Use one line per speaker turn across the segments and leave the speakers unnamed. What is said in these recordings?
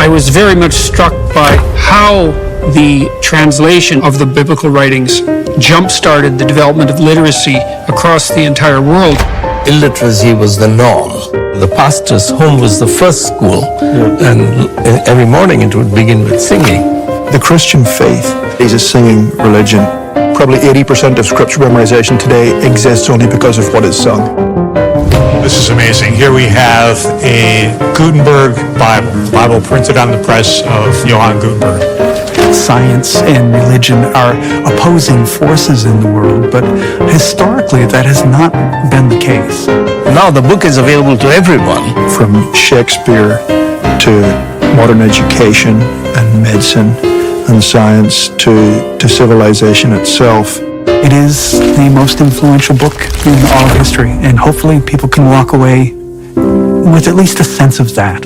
I was very much struck by how the translation of the biblical writings jump-started the development of literacy across the entire world.
Illiteracy was the norm. The pastor's home was the first school, and every morning it would begin with singing.
The Christian faith is a singing religion. Probably 80% of scripture memorization today exists only because of what is sung.
This is amazing. Here we have a Gutenberg Bible printed on the press of Johann Gutenberg.
Science and religion are opposing forces in the world, but historically that has not been the case.
Now the book is available to everyone.
From Shakespeare to modern education and medicine and science to civilization itself.
It is the most influential book in all of history, and hopefully people can walk away with at least a sense of that.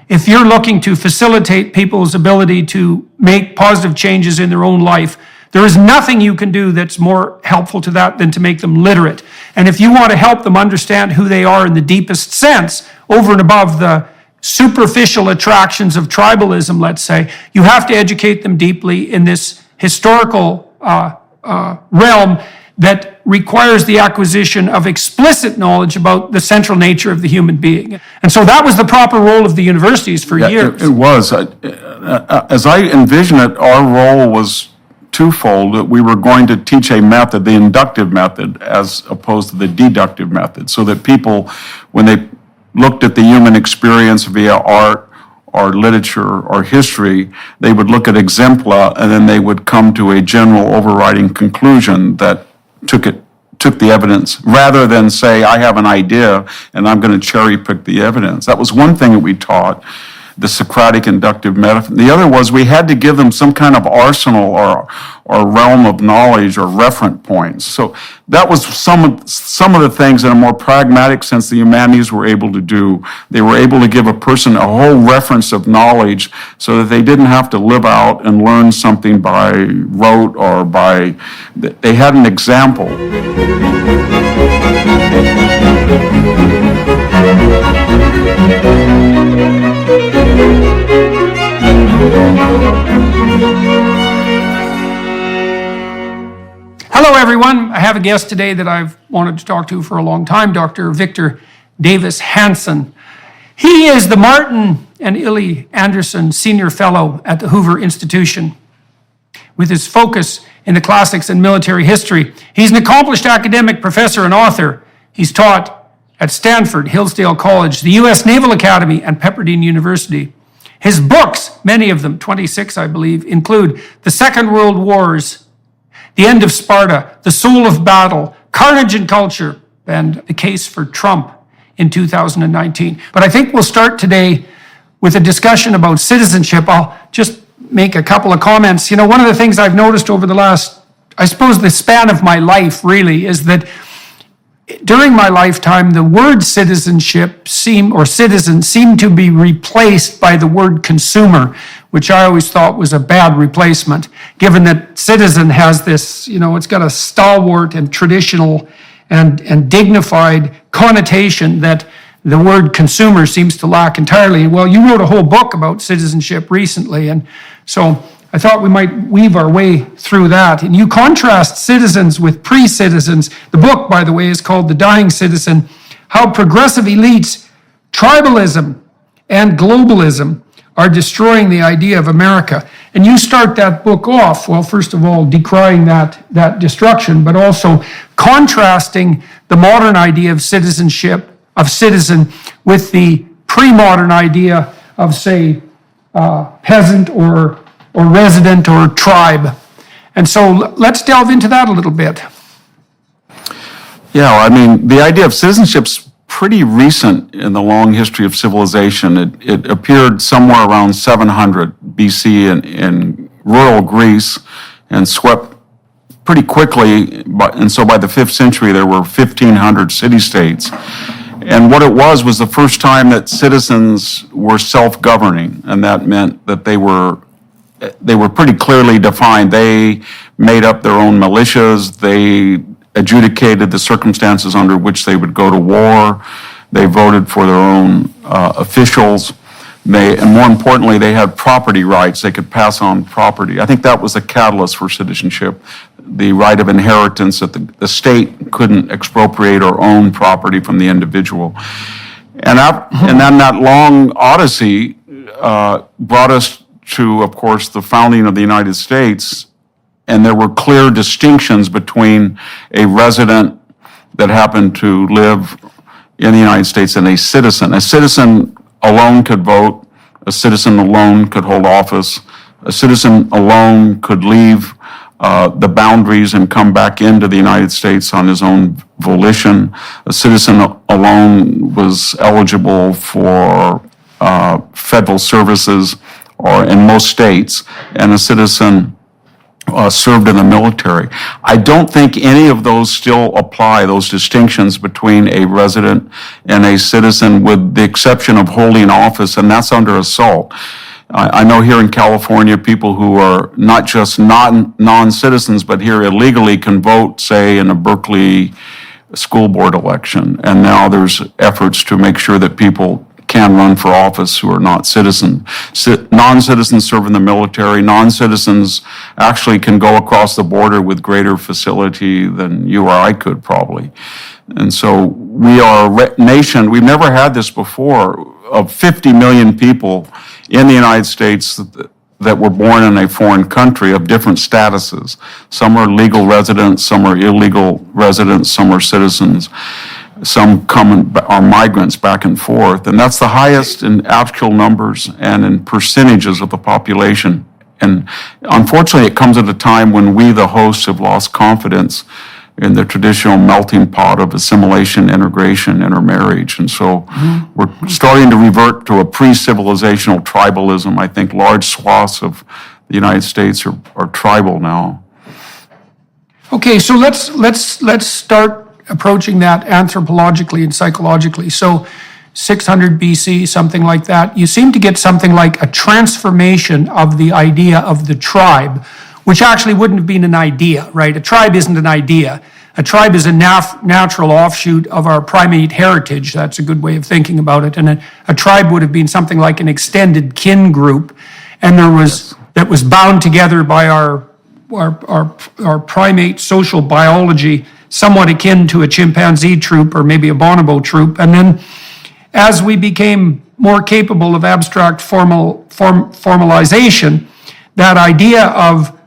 If you're looking to facilitate people's ability to make positive changes in their own life, there is nothing you can do that's more helpful to that than to make them literate. And if you want to help them understand who they are in the deepest sense, over and above the superficial attractions of tribalism, let's say, you have to educate them deeply in this historical realm that requires the acquisition of explicit knowledge about the central nature of the human being. And so that was the proper role of the universities for years.
It was. As I envision it, our role was twofold. That we were going to teach a method, the inductive method, as opposed to the deductive method, so that people, when they looked at the human experience via art or literature or history, they would look at exempla and then they would come to a general overriding conclusion that took the evidence, rather than say, I have an idea and I'm going to cherry pick the evidence. That was one thing that we taught, the Socratic inductive method. The other was we had to give them some kind of arsenal or realm of knowledge or referent points. So that was some of the things in a more pragmatic sense the humanities were able to do. They were able to give a person a whole reference of knowledge so that they didn't have to live out and learn something by rote or by, they had an example.
Hello, everyone. I have a guest today that I've wanted to talk to for a long time, Dr. Victor Davis Hanson. He is the Martin and Illy Anderson Senior Fellow at the Hoover Institution. With his focus in the classics and military history, he's an accomplished academic professor and author. He's taught at Stanford, Hillsdale College, the U.S. Naval Academy, and Pepperdine University. His books, many of them, 26 I believe, include The Second World Wars, The End of Sparta, The Soul of Battle, Carnage and Culture, and The Case for Trump in 2019. But I think we'll start today with a discussion about citizenship. I'll just make a couple of comments. You know, one of the things I've noticed over the last, I suppose the span of my life really, is that during my lifetime, the word citizenship citizen seemed to be replaced by the word consumer, which I always thought was a bad replacement, given that citizen has this, it's got a stalwart and traditional and dignified connotation that the word consumer seems to lack entirely. Well, you wrote a whole book about citizenship recently, and so I thought we might weave our way through that. And you contrast citizens with pre-citizens. The book, by the way, is called The Dying Citizen: How Progressive Elites, Tribalism, and Globalism Are Destroying the Idea of America. And you start that book off, well, first of all, decrying that destruction, but also contrasting the modern idea of citizenship, of citizen, with the pre-modern idea of, say, peasant or resident or tribe. And so let's delve into that a little bit.
Yeah, I mean, the idea of citizenship's pretty recent in the long history of civilization. It appeared somewhere around 700 BC in rural Greece and swept pretty quickly. And so by the 5th century, there were 1,500 city-states. And what it was the first time that citizens were self-governing, and that meant that they were pretty clearly defined. They made up their own militias. They adjudicated the circumstances under which they would go to war. They voted for their own officials. And more importantly, they had property rights. They could pass on property. I think that was the catalyst for citizenship, the right of inheritance, that the state couldn't expropriate or own property from the individual. And then that long odyssey brought us to, of course, the founding of the United States, and there were clear distinctions between a resident that happened to live in the United States and a citizen. A citizen alone could vote, a citizen alone could hold office, a citizen alone could leave the boundaries and come back into the United States on his own volition. A citizen alone was eligible for federal services or in most states, and a citizen served in the military. I don't think any of those still apply, those distinctions between a resident and a citizen, with the exception of holding office, and that's under assault. I know here in California, people who are not just non-citizens, but here illegally can vote, say, in a Berkeley school board election. And now there's efforts to make sure that people can run for office who are not citizens. Non-citizens serve in the military. Non-citizens actually can go across the border with greater facility than you or I could probably. And so we are a nation, we've never had this before, of 50 million people in the United States that were born in a foreign country of different statuses. Some are legal residents, some are illegal residents, some are citizens. Some are migrants back and forth, and that's the highest in actual numbers and in percentages of the population. And unfortunately, it comes at a time when we, the hosts, have lost confidence in the traditional melting pot of assimilation, integration, intermarriage. And so we're starting to revert to a pre-civilizational tribalism. I think large swaths of the United States are tribal now.
Okay, so let's start approaching that anthropologically and psychologically. So 600 BC, something like that, you seem to get something like a transformation of the idea of the tribe, which actually wouldn't have been an idea, right? A tribe isn't an idea. A tribe is a natural offshoot of our primate heritage. That's a good way of thinking about it. And a tribe would have been something like an extended kin group, and that was bound together by our primate social biology, somewhat akin to a chimpanzee troop or maybe a bonobo troop. And then as we became more capable of abstract formalization, that idea of,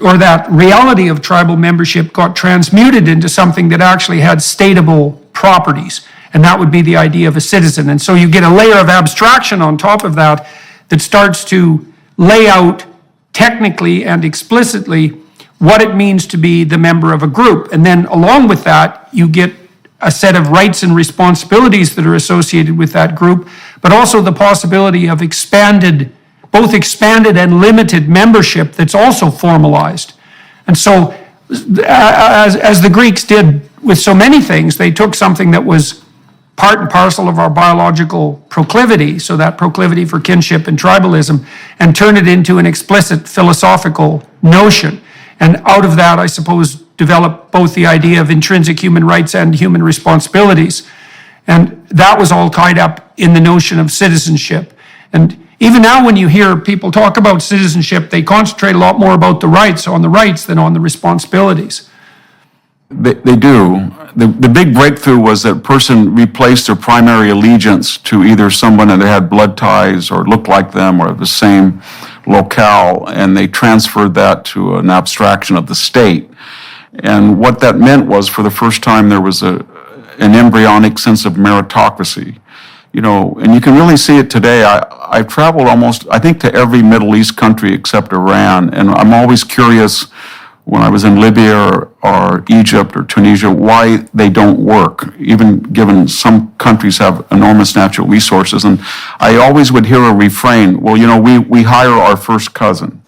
or that reality of tribal membership got transmuted into something that actually had statable properties. And that would be the idea of a citizen. And so you get a layer of abstraction on top of that that starts to lay out technically and explicitly what it means to be the member of a group. And then along with that, you get a set of rights and responsibilities that are associated with that group, but also the possibility of both expanded and limited membership that's also formalized. And so, as the Greeks did with so many things, they took something that was part and parcel of our biological proclivity, so that proclivity for kinship and tribalism, and turned it into an explicit philosophical notion. And out of that, I suppose, developed both the idea of intrinsic human rights and human responsibilities. And that was all tied up in the notion of citizenship. And even now, when you hear people talk about citizenship, they concentrate a lot more about the rights than on the responsibilities.
They do. The big breakthrough was that a person replaced their primary allegiance to either someone that had blood ties or looked like them or the same locale, and they transferred that to an abstraction of the state. And what that meant was, for the first time, there was an embryonic sense of meritocracy. You know, and you can really see it today. I've traveled almost, I think, to every Middle East country except Iran, and I'm always curious when I was in Libya or Egypt or Tunisia, why they don't work, even given some countries have enormous natural resources. And I always would hear a refrain, well, you know, we hire our first cousin,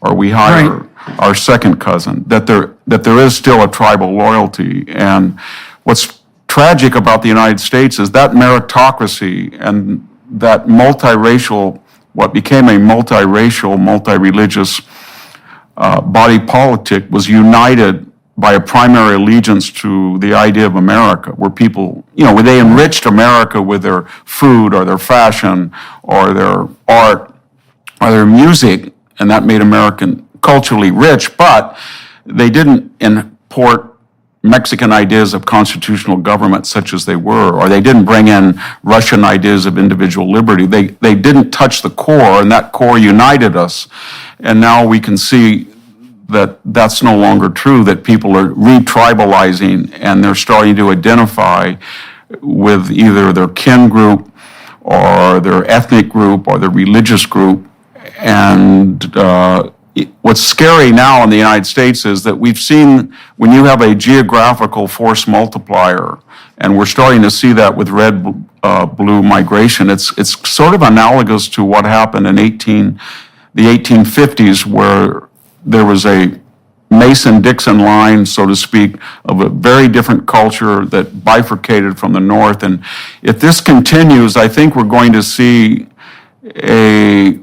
or we hire our second cousin, that there is still a tribal loyalty. And what's tragic about the United States is that meritocracy and that multiracial, what became a multiracial, multi-religious body politic was united by a primary allegiance to the idea of America, where people, where they enriched America with their food or their fashion or their art or their music, and that made American culturally rich, but they didn't import Mexican ideas of constitutional government such as they were, or they didn't bring in Russian ideas of individual liberty. They didn't touch the core, and that core united us. And now we can see that that's no longer true, that people are re-tribalizing and they're starting to identify with either their kin group or their ethnic group or their religious group. And what's scary now in the United States is that we've seen when you have a geographical force multiplier, and we're starting to see that with red-blue migration, it's sort of analogous to what happened in the 1850s, where there was a Mason-Dixon line, so to speak, of a very different culture that bifurcated from the North. And if this continues, I think we're going to see a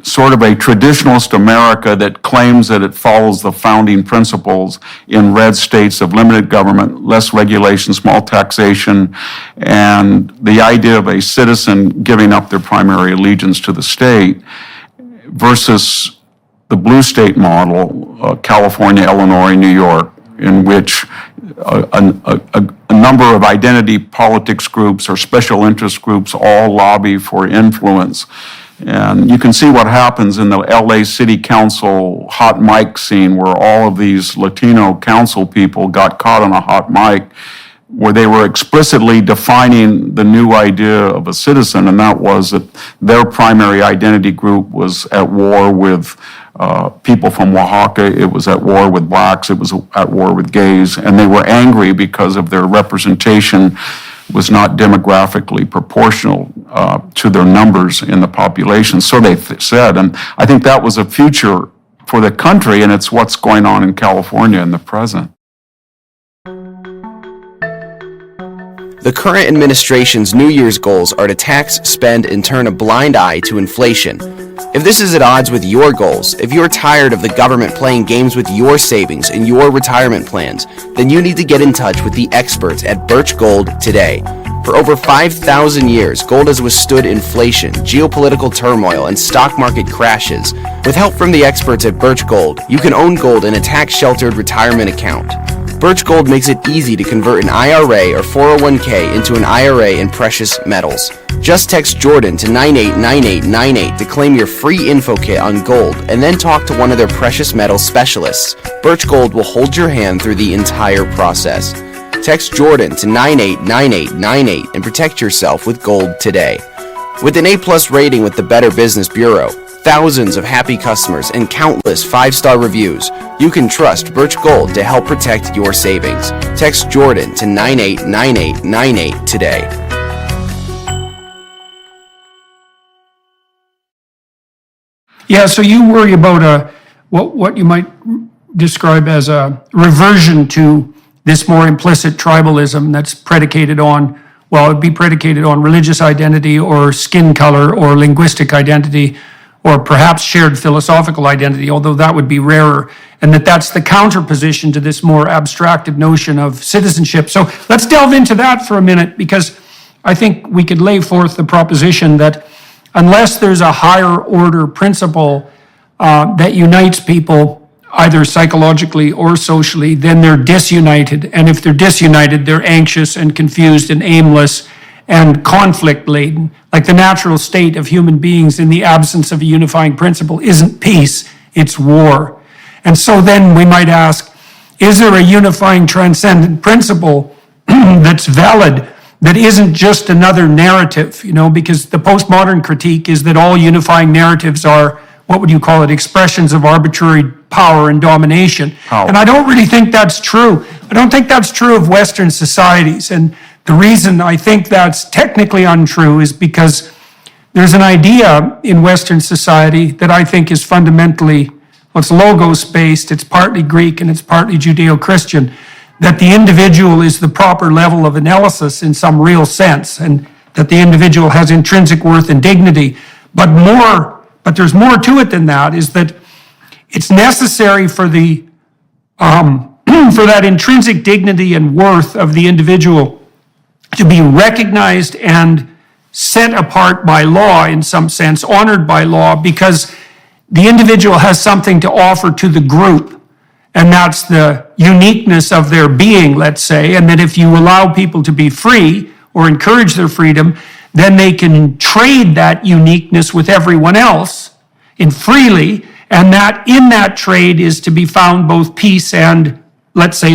sort of a traditionalist America that claims that it follows the founding principles in red states of limited government, less regulation, small taxation, and the idea of a citizen giving up their primary allegiance to the state, versus the blue state model, California, Illinois, New York, in which a number of identity politics groups or special interest groups all lobby for influence. And you can see what happens in the LA City Council hot mic scene, where all of these Latino council people got caught on a hot mic, where they were explicitly defining the new idea of a citizen, and that was that their primary identity group was at war with people from Oaxaca, it was at war with blacks, it was at war with gays, and they were angry because of their representation was not demographically proportional to their numbers in the population, so they said. And I think that was a future for the country, and it's what's going on in California in the present.
The current administration's New Year's goals are to tax, spend, and turn a blind eye to inflation. If this is at odds with your goals, if you're tired of the government playing games with your savings and your retirement plans, then you need to get in touch with the experts at Birch Gold today. For over 5,000 years, gold has withstood inflation, geopolitical turmoil, and stock market crashes. With help from the experts at Birch Gold, you can own gold in a tax-sheltered retirement account. Birch Gold makes it easy to convert an IRA or 401k into an IRA in precious metals. Just text Jordan to 989898 to claim your free info kit on gold, and then talk to one of their precious metals specialists. Birch Gold will hold your hand through the entire process. Text Jordan to 989898 and protect yourself with gold today. With an A+ rating with the Better Business Bureau, thousands of happy customers, and countless 5-star reviews, you can trust Birch Gold to help protect your savings. Text Jordan to 989898 today.
Yeah, so you worry about what you might describe as a reversion to this more implicit tribalism that's predicated on, well, it'd be predicated on religious identity or skin color or linguistic identity, or perhaps shared philosophical identity, although that would be rarer, and that's the counterposition to this more abstracted notion of citizenship. So let's delve into that for a minute, because I think we could lay forth the proposition that unless there's a higher order principle that unites people either psychologically or socially, then they're disunited. And if they're disunited, they're anxious and confused and aimless and conflict-laden. Like the natural state of human beings in the absence of a unifying principle isn't peace, it's war. And so then we might ask, is there a unifying transcendent principle that's valid, that isn't just another narrative? Because the postmodern critique is that all unifying narratives are, what would you call it, expressions of arbitrary power and domination. And I don't really think that's true. I don't think that's true of Western societies. And the reason I think that's technically untrue is because there's an idea in Western society that I think is fundamentally, well, it's logos-based, it's partly Greek and it's partly Judeo-Christian, that the individual is the proper level of analysis in some real sense, and that the individual has intrinsic worth and dignity. But there's more to it than that, is that it's necessary for the for that intrinsic dignity and worth of the individual to be recognized and set apart by law in some sense, honored by law, because the individual has something to offer to the group. And that's the uniqueness of their being, let's say, and that if you allow people to be free or encourage their freedom, then they can trade that uniqueness with everyone else in freely, and that in that trade is to be found both peace and, let's say,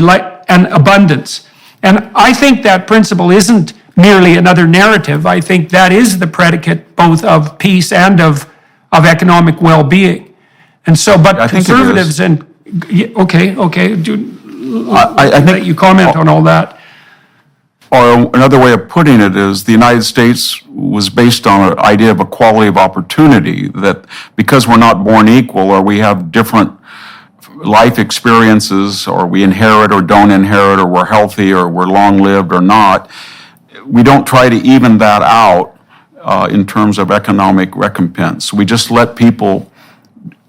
and abundance. And I think that principle isn't merely another narrative. I think that is the predicate both of peace and of economic well-being. And so, but
I think it
conservatives
is.
and, okay,
I think
let you comment on all that.
Or another way of putting it is the United States was based on an idea of equality of opportunity, that because we're not born equal or we have different life experiences or we inherit or don't inherit or we're healthy or we're long-lived or not, we don't try to even that out in terms of economic recompense. We just let people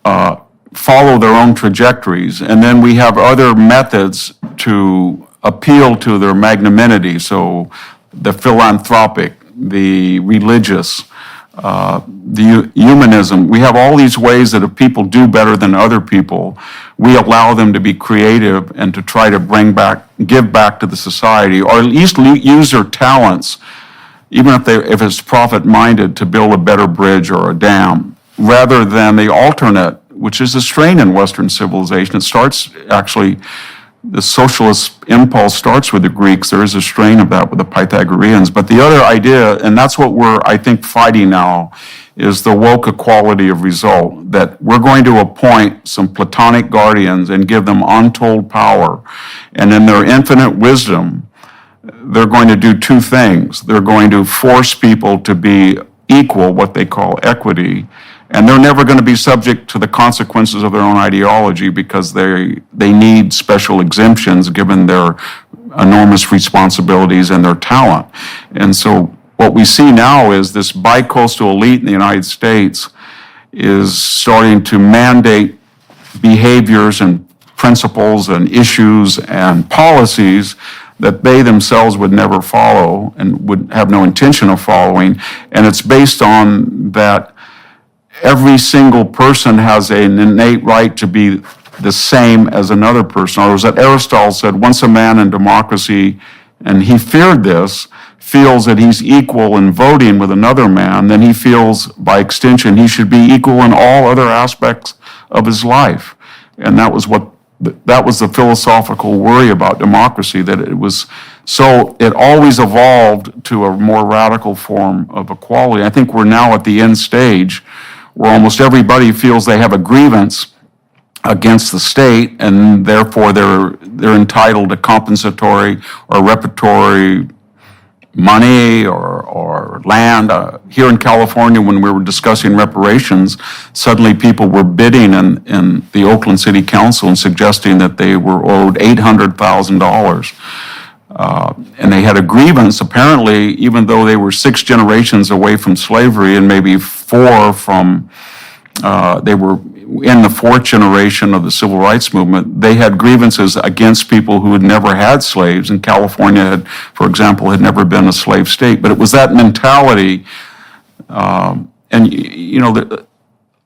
follow their own trajectories, and then we have other methods to appeal to their magnanimity. So the philanthropic, the religious, the humanism. We have all these ways that if people do better than other people, we allow them to be creative and to try to give back to the society, or at least use their talents, even if it's profit-minded, to build a better bridge or a dam, rather than the alternate, which is a strain in Western civilization. It starts actually. The socialist impulse starts with the Greeks. There is a strain of that with the Pythagoreans. But the other idea, and that's what we're, I think, fighting now, is the woke equality of result, that we're going to appoint some Platonic guardians and give them untold power. And in their infinite wisdom, they're going to do two things. They're going to force people to be equal, what they call equity, and they're never going to be subject to the consequences of their own ideology because they need special exemptions given their enormous responsibilities and their talent. And so what we see now is this bi-coastal elite in the United States is starting to mandate behaviors and principles and issues and policies that they themselves would never follow and would have no intention of following. And it's based on that every single person has an innate right to be the same as another person. Or as Aristotle said, once a man in democracy, and he feared this, feels that he's equal in voting with another man, then he feels, by extension, he should be equal in all other aspects of his life. And that was the philosophical worry about democracy, that it always evolved to a more radical form of equality. I think we're now at the end stage where almost everybody feels they have a grievance against the state, and therefore they're entitled to compensatory or reparatory money or land. Here in California, when we were discussing reparations, suddenly people were bidding in the Oakland City Council and suggesting that they were owed $800,000. And they had a grievance, apparently, even though they were 6 generations away from slavery and maybe 4 from, they were in the 4th generation of the civil rights movement. They had grievances against people who had never had slaves, and California, for example, had never been a slave state. But it was that mentality, and a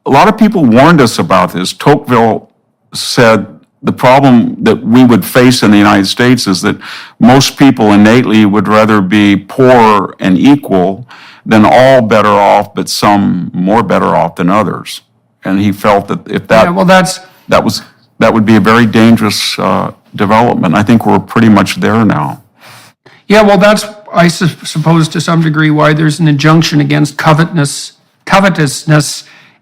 lot of people warned us about this. Tocqueville said, the problem that we would face in the United States is that most people innately would rather be poor and equal than all better off, but some more better off than others. And he felt that if that would be a very dangerous development. I think we're pretty much there now.
Yeah, well, that's, I suppose, to some degree, why there's an injunction against covetousness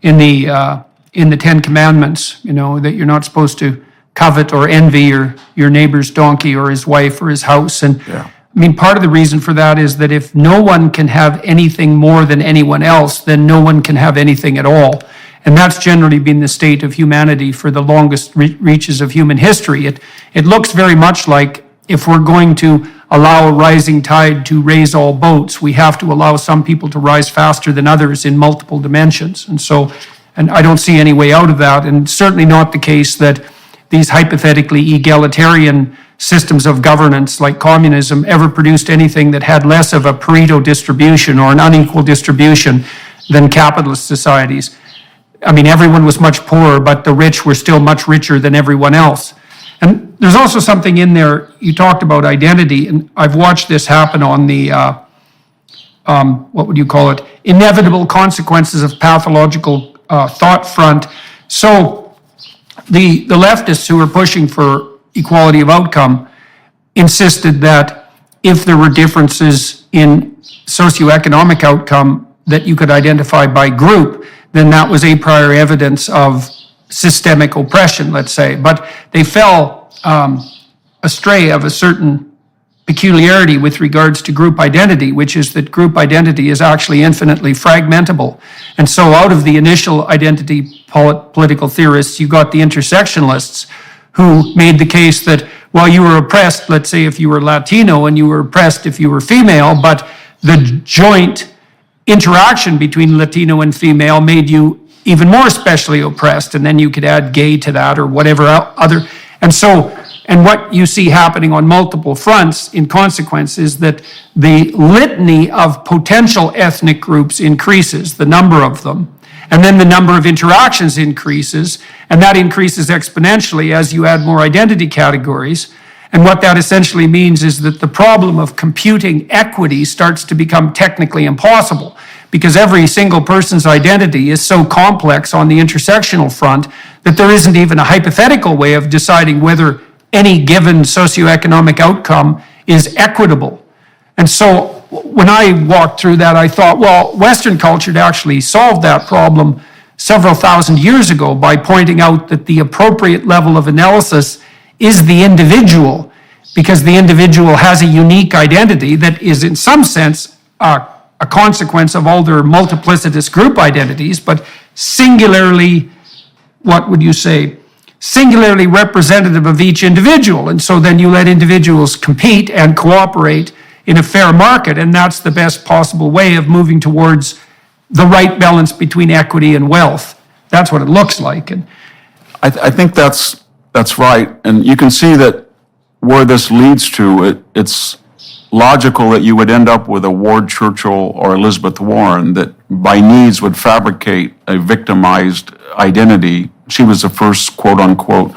in the Ten Commandments. That you're not supposed to covet or envy your neighbor's donkey or his wife or his house. And
Yeah.
I mean, part of the reason for that is that if no one can have anything more than anyone else, then no one can have anything at all. And that's generally been the state of humanity for the longest reaches of human history. It looks very much like if we're going to allow a rising tide to raise all boats, we have to allow some people to rise faster than others in multiple dimensions. And so And I don't see any way out of that, and certainly not the case that these hypothetically egalitarian systems of governance like communism ever produced anything that had less of a Pareto distribution or an unequal distribution than capitalist societies. I mean, everyone was much poorer, but the rich were still much richer than everyone else. And there's also something in there, you talked about identity, and I've watched this happen on the, what would you call it, inevitable consequences of pathological thought front. So the leftists who were pushing for equality of outcome insisted that if there were differences in socioeconomic outcome that you could identify by group, then that was a prior evidence of systemic oppression, let's say. But they fell astray of a certain peculiarity with regards to group identity, which is that group identity is actually infinitely fragmentable. And so out of the initial identity political theorists, you got the intersectionalists who made the case that, well, you were oppressed, let's say if you were Latino, and you were oppressed if you were female, but the joint interaction between Latino and female made you even more especially oppressed, and then you could add gay to that or whatever other. And what you see happening on multiple fronts in consequence is that the litany of potential ethnic groups increases, the number of them, and then the number of interactions increases, and that increases exponentially as you add more identity categories. And what that essentially means is that the problem of computing equity starts to become technically impossible, because every single person's identity is so complex on the intersectional front that there isn't even a hypothetical way of deciding whether any given socioeconomic outcome is equitable. And so when I walked through that, I thought, well, Western culture had actually solved that problem several thousand years ago by pointing out that the appropriate level of analysis is the individual, because the individual has a unique identity that is in some sense a consequence of all their multiplicitous group identities, but singularly, what would you say, singularly representative of each individual. And so then you let individuals compete and cooperate in a fair market, and that's the best possible way of moving towards the right balance between equity and wealth. That's what it looks like. And
I think that's right. And you can see that where this leads to, it's logical that you would end up with a Ward Churchill or Elizabeth Warren that by needs would fabricate a victimized identity. She was the first, quote unquote,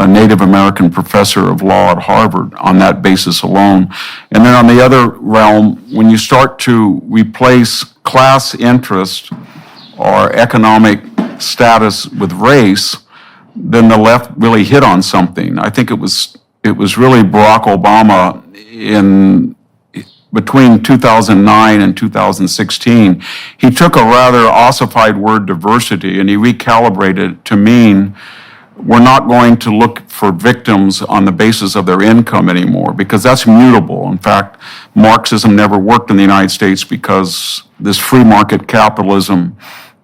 Native American professor of law at Harvard on that basis alone. And then on the other realm, when you start to replace class interest or economic status with race, then the left really hit on something. I think it was really Barack Obama in between 2009 and 2016. He took a rather ossified word diversity and he recalibrated it to mean we're not going to look for victims on the basis of their income anymore, because that's mutable. In fact, Marxism never worked in the United States because this free market capitalism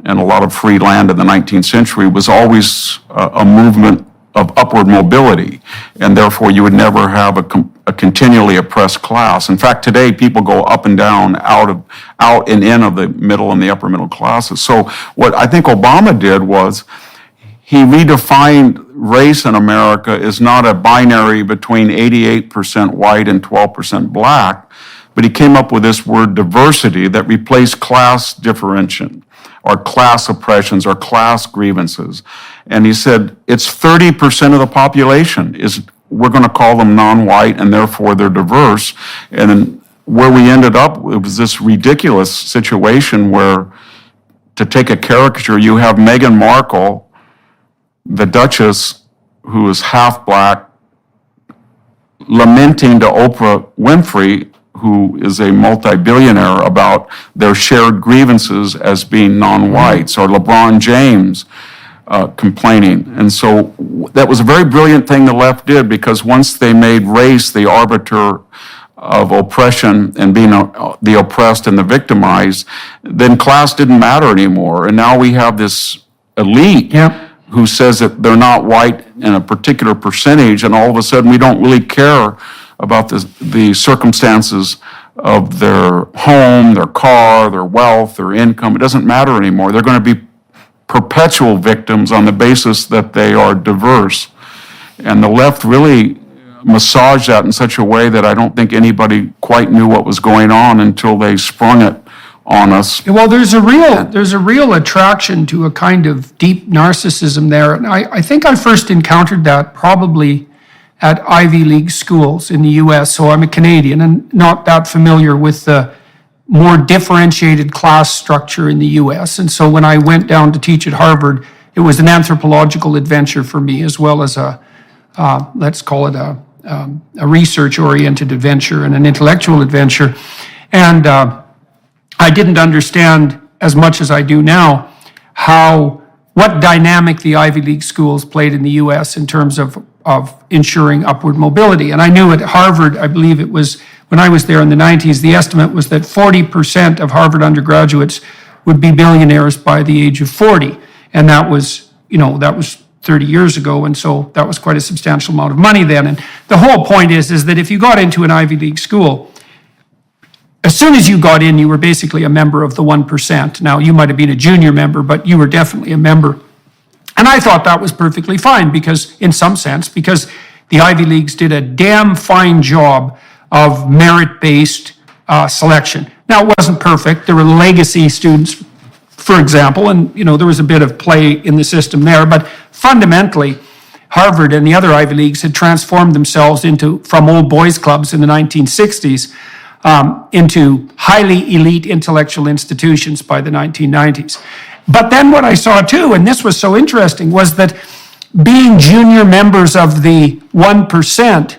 and a lot of free land in the 19th century was always a movement of upward mobility, and therefore you would never have a continually oppressed class. In fact, today people go up and down, out and in of the middle and the upper middle classes. So what I think Obama did was he redefined race in America as not a binary between 88% white and 12% black, but he came up with this word diversity that replaced class differentiation or class oppressions or class grievances. And he said it's 30% of the population we're going to call them non-white and therefore they're diverse. And then where we ended up, it was this ridiculous situation where, to take a caricature, you have Meghan Markle, the Duchess, who is half black, lamenting to Oprah Winfrey, who is a multi-billionaire, about their shared grievances as being non-whites, or LeBron James complaining. And so that was a very brilliant thing the left did, because once they made race the arbiter of oppression and being the oppressed and the victimized, then class didn't matter anymore. And now we have this elite who says that they're not white in a particular percentage, and all of a sudden we don't really care about the circumstances of their home, their car, their wealth, their income. It doesn't matter anymore. They're going to be perpetual victims on the basis that they are diverse. And the left really massaged that in such a way that I don't think anybody quite knew what was going on until they sprung it on us.
Well, there's a real attraction to a kind of deep narcissism there. And I think I first encountered that probably at Ivy League schools in the US. So I'm a Canadian and not that familiar with the more differentiated class structure in the US. And so when I went down to teach at Harvard, it was an anthropological adventure for me, as well as let's call it a research-oriented adventure and an intellectual adventure. And I didn't understand as much as I do now what dynamic the Ivy League schools played in the US in terms of ensuring upward mobility. And I knew at Harvard, I believe it was, when I was there in the 90s, the estimate was that 40% of Harvard undergraduates would be billionaires by the age of 40. And that was 30 years ago, and so that was quite a substantial amount of money then. And the whole point is that if you got into an Ivy League school, as soon as you got in, you were basically a member of the 1%. Now, you might have been a junior member, but you were definitely a member. And I thought that was perfectly fine because the Ivy Leagues did a damn fine job of merit-based selection. Now, it wasn't perfect. There were legacy students, for example, and there was a bit of play in the system there, but fundamentally, Harvard and the other Ivy Leagues had transformed themselves from old boys clubs in the 1960s into highly elite intellectual institutions by the 1990s. But then what I saw too, and this was so interesting, was that being junior members of the 1%,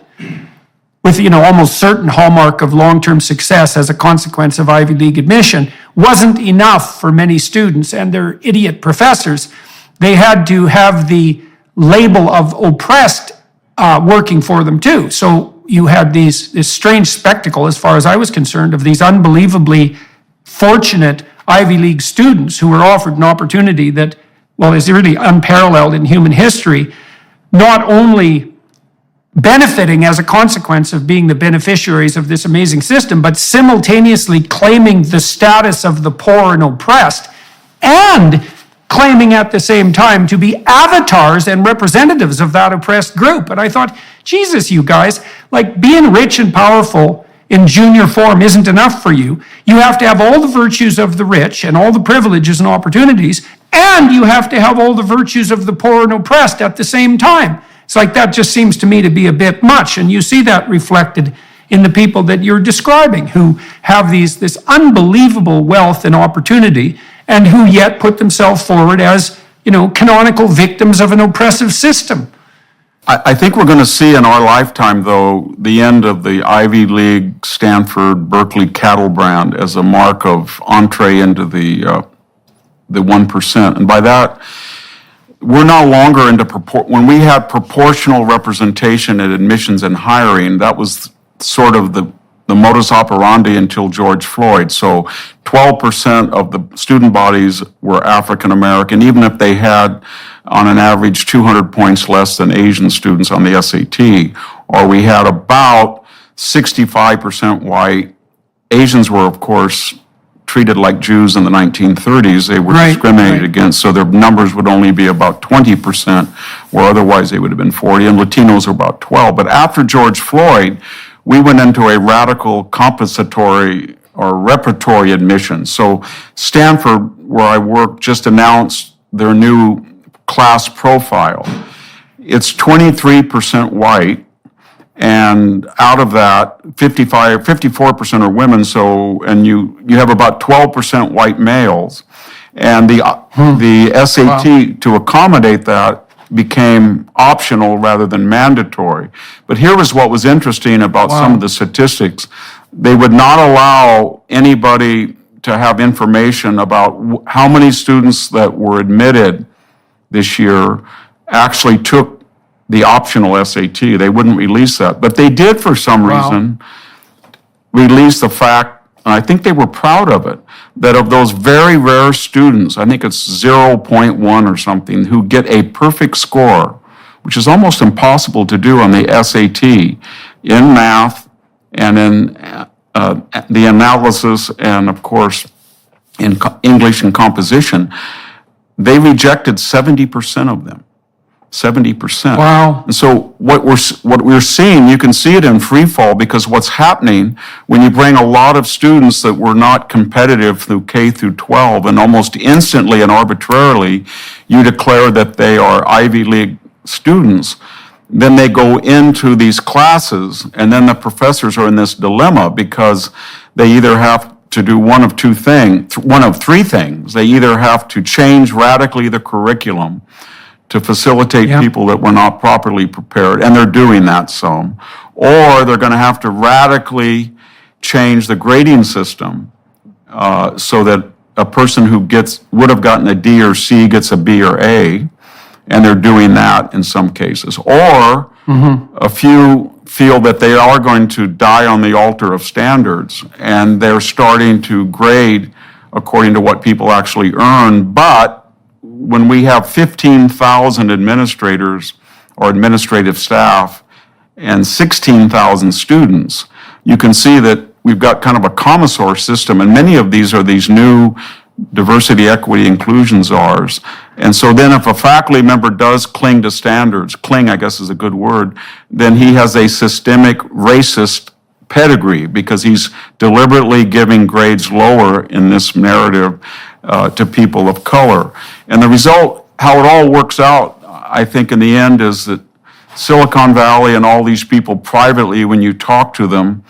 with almost certain hallmark of long-term success as a consequence of Ivy League admission, wasn't enough for many students and their idiot professors. They had to have the label of oppressed working for them too. So you had this strange spectacle, as far as I was concerned, of these unbelievably fortunate Ivy League students who were offered an opportunity that, is really unparalleled in human history, not only benefiting as a consequence of being the beneficiaries of this amazing system, but simultaneously claiming the status of the poor and oppressed, and claiming at the same time to be avatars and representatives of that oppressed group. And I thought, Jesus, you guys, being rich and powerful in junior form isn't enough for you. You have to have all the virtues of the rich and all the privileges and opportunities, and you have to have all the virtues of the poor and oppressed at the same time. It's that just seems to me to be a bit much, and you see that reflected in the people that you're describing, who have this unbelievable wealth and opportunity, and who yet put themselves forward as, canonical victims of an oppressive system.
I think we're going to see in our lifetime, though, the end of the Ivy League, Stanford, Berkeley cattle brand as a mark of entree into the 1%. And by that, we're no longer into when we had proportional representation at admissions and hiring, that was sort of the modus operandi until George Floyd. So 12% of the student bodies were African American, even if they had, on an average, 200 points less than Asian students on the SAT, or we had about 65% white. Asians were, of course, treated like Jews in the 1930s. They were discriminated against, so their numbers would only be about 20%, where otherwise they would have been 40%, and Latinos were about 12%. But after George Floyd, we went into a radical compensatory or repertory admission. So Stanford, where I work, just announced their new class profile. It's 23% white, and out of that, 54% are women. So, and you have about 12% white males, and the SAT to accommodate that became optional rather than mandatory. But here was what was interesting about some of the statistics. They would not allow anybody to have information about how many students that were admitted this year actually took the optional SAT. They wouldn't release that. But they did, for some reason, release the fact, and I think they were proud of it, that of those very rare students, I think it's 0.1 or something, who get a perfect score, which is almost impossible to do on the SAT, in math and in the analysis and, of course, in English and composition. they rejected 70% of them. 70%.
Wow.
And so what we're seeing, you can see it in free fall, because what's happening when you bring a lot of students that were not competitive through K through 12, and almost instantly and arbitrarily you declare that they are Ivy League students, then they go into these classes, and then the professors are in this dilemma, because they either have to do one of three things. They either have to change radically the curriculum to facilitate people that were not properly prepared, and they're doing that some, or they're going to have to radically change the grading system so that a person who would have gotten a D or C gets a B or A, and they're doing that in some cases. Or a few feel that they are going to die on the altar of standards, and they're starting to grade according to what people actually earn. But when we have 15,000 administrators or administrative staff and 16,000 students, you can see that we've got kind of a commissar system, and many of these are these new diversity, equity, inclusion czars. And so then if a faculty member does cling to standards, cling I guess is a good word, then he has a systemic racist pedigree, because he's deliberately giving grades lower in this narrative to people of color. And the result, how it all works out, I think in the end, is that Silicon Valley and all these people privately, when you talk to them,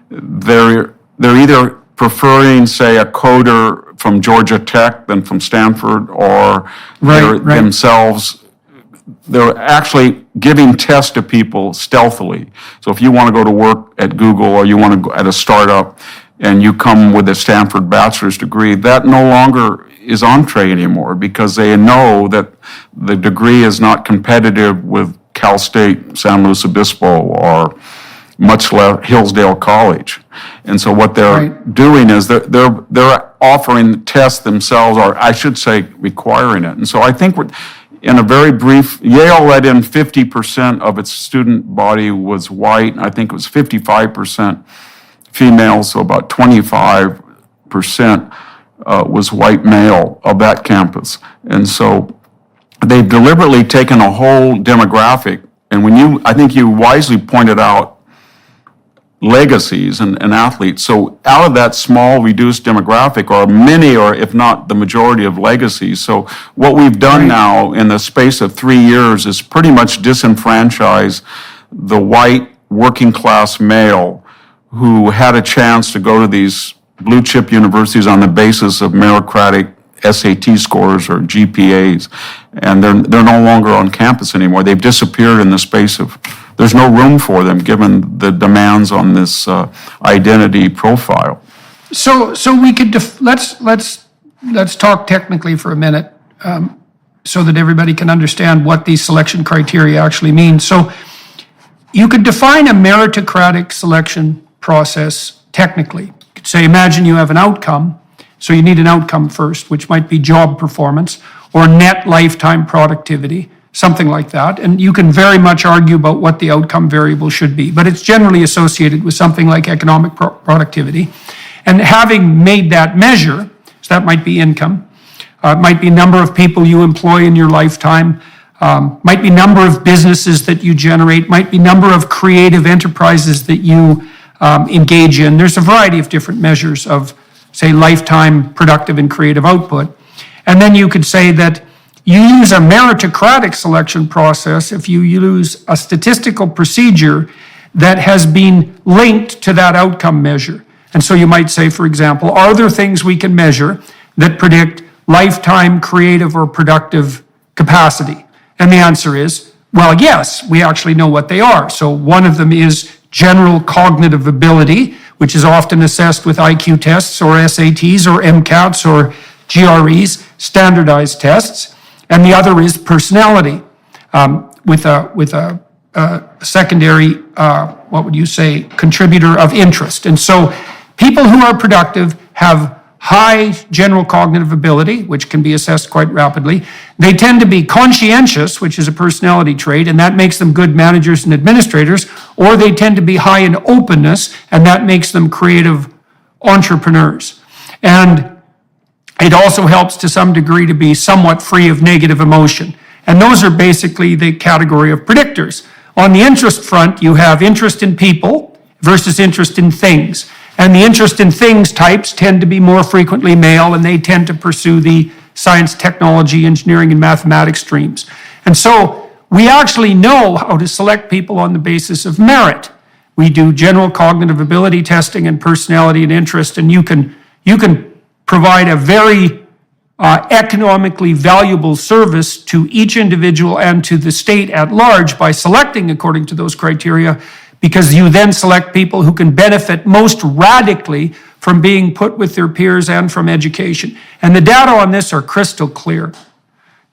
they're either preferring, say, a coder from Georgia Tech than from Stanford, or themselves, they're actually giving tests to people stealthily. So if you want to go to work at Google, or you want to go at a startup, and you come with a Stanford bachelor's degree, that no longer is entree anymore, because they know that the degree is not competitive with Cal State, San Luis Obispo, or much less Hillsdale College. And so what they're doing is they're offering tests themselves, or I should say requiring it. And so I think in a very brief, Yale let in 50% of its student body was white. I think it was 55% female, so about 25% was white male of that campus. And so they've deliberately taken a whole demographic, and I think you wisely pointed out legacies and athletes. So out of that small reduced demographic are many, or if not the majority, of legacies. So what we've done now in the space of 3 years is pretty much disenfranchise the white working class male who had a chance to go to these blue chip universities on the basis of meritocratic SAT scores or GPAs, and they're no longer on campus anymore. They've disappeared in the space of, there's no room for them given the demands on this identity profile.
So we could let's talk technically for a minute, so that everybody can understand what these selection criteria actually mean. So you could define a meritocratic selection process technically. You could say, imagine you have an outcome, so you need an outcome first, which might be job performance or net lifetime productivity, something like that. And you can very much argue about what the outcome variable should be, but it's generally associated with something like economic productivity. And having made that measure, so that might be income, it might be number of people you employ in your lifetime, might be number of businesses that you generate, might be number of creative enterprises that you engage in. There's a variety of different measures of, say, lifetime productive and creative output. And then you could say that you use a meritocratic selection process if you use a statistical procedure that has been linked to that outcome measure. And so you might say, for example, are there things we can measure that predict lifetime creative or productive capacity? And the answer is, well, yes, we actually know what they are. So one of them is general cognitive ability, which is often assessed with IQ tests or SATs or MCATs or GREs, standardized tests. And the other is personality, with a secondary, what would you say, contributor of interest. And so people who are productive have high general cognitive ability, which can be assessed quite rapidly. They tend to be conscientious, which is a personality trait, and that makes them good managers and administrators, or they tend to be high in openness, and that makes them creative entrepreneurs. And It also helps to some degree to be somewhat free of negative emotion. And those are basically the category of predictors. On the interest front, you have interest in people versus interest in things. And the interest in things types tend to be more frequently male, and they tend to pursue the science, technology, engineering, and mathematics streams. And so we actually know how to select people on the basis of merit. We do general cognitive ability testing and personality and interest, and you can provide a very economically valuable service to each individual and to the state at large by selecting according to those criteria, because you then select people who can benefit most radically from being put with their peers and from education. And the data on this are crystal clear.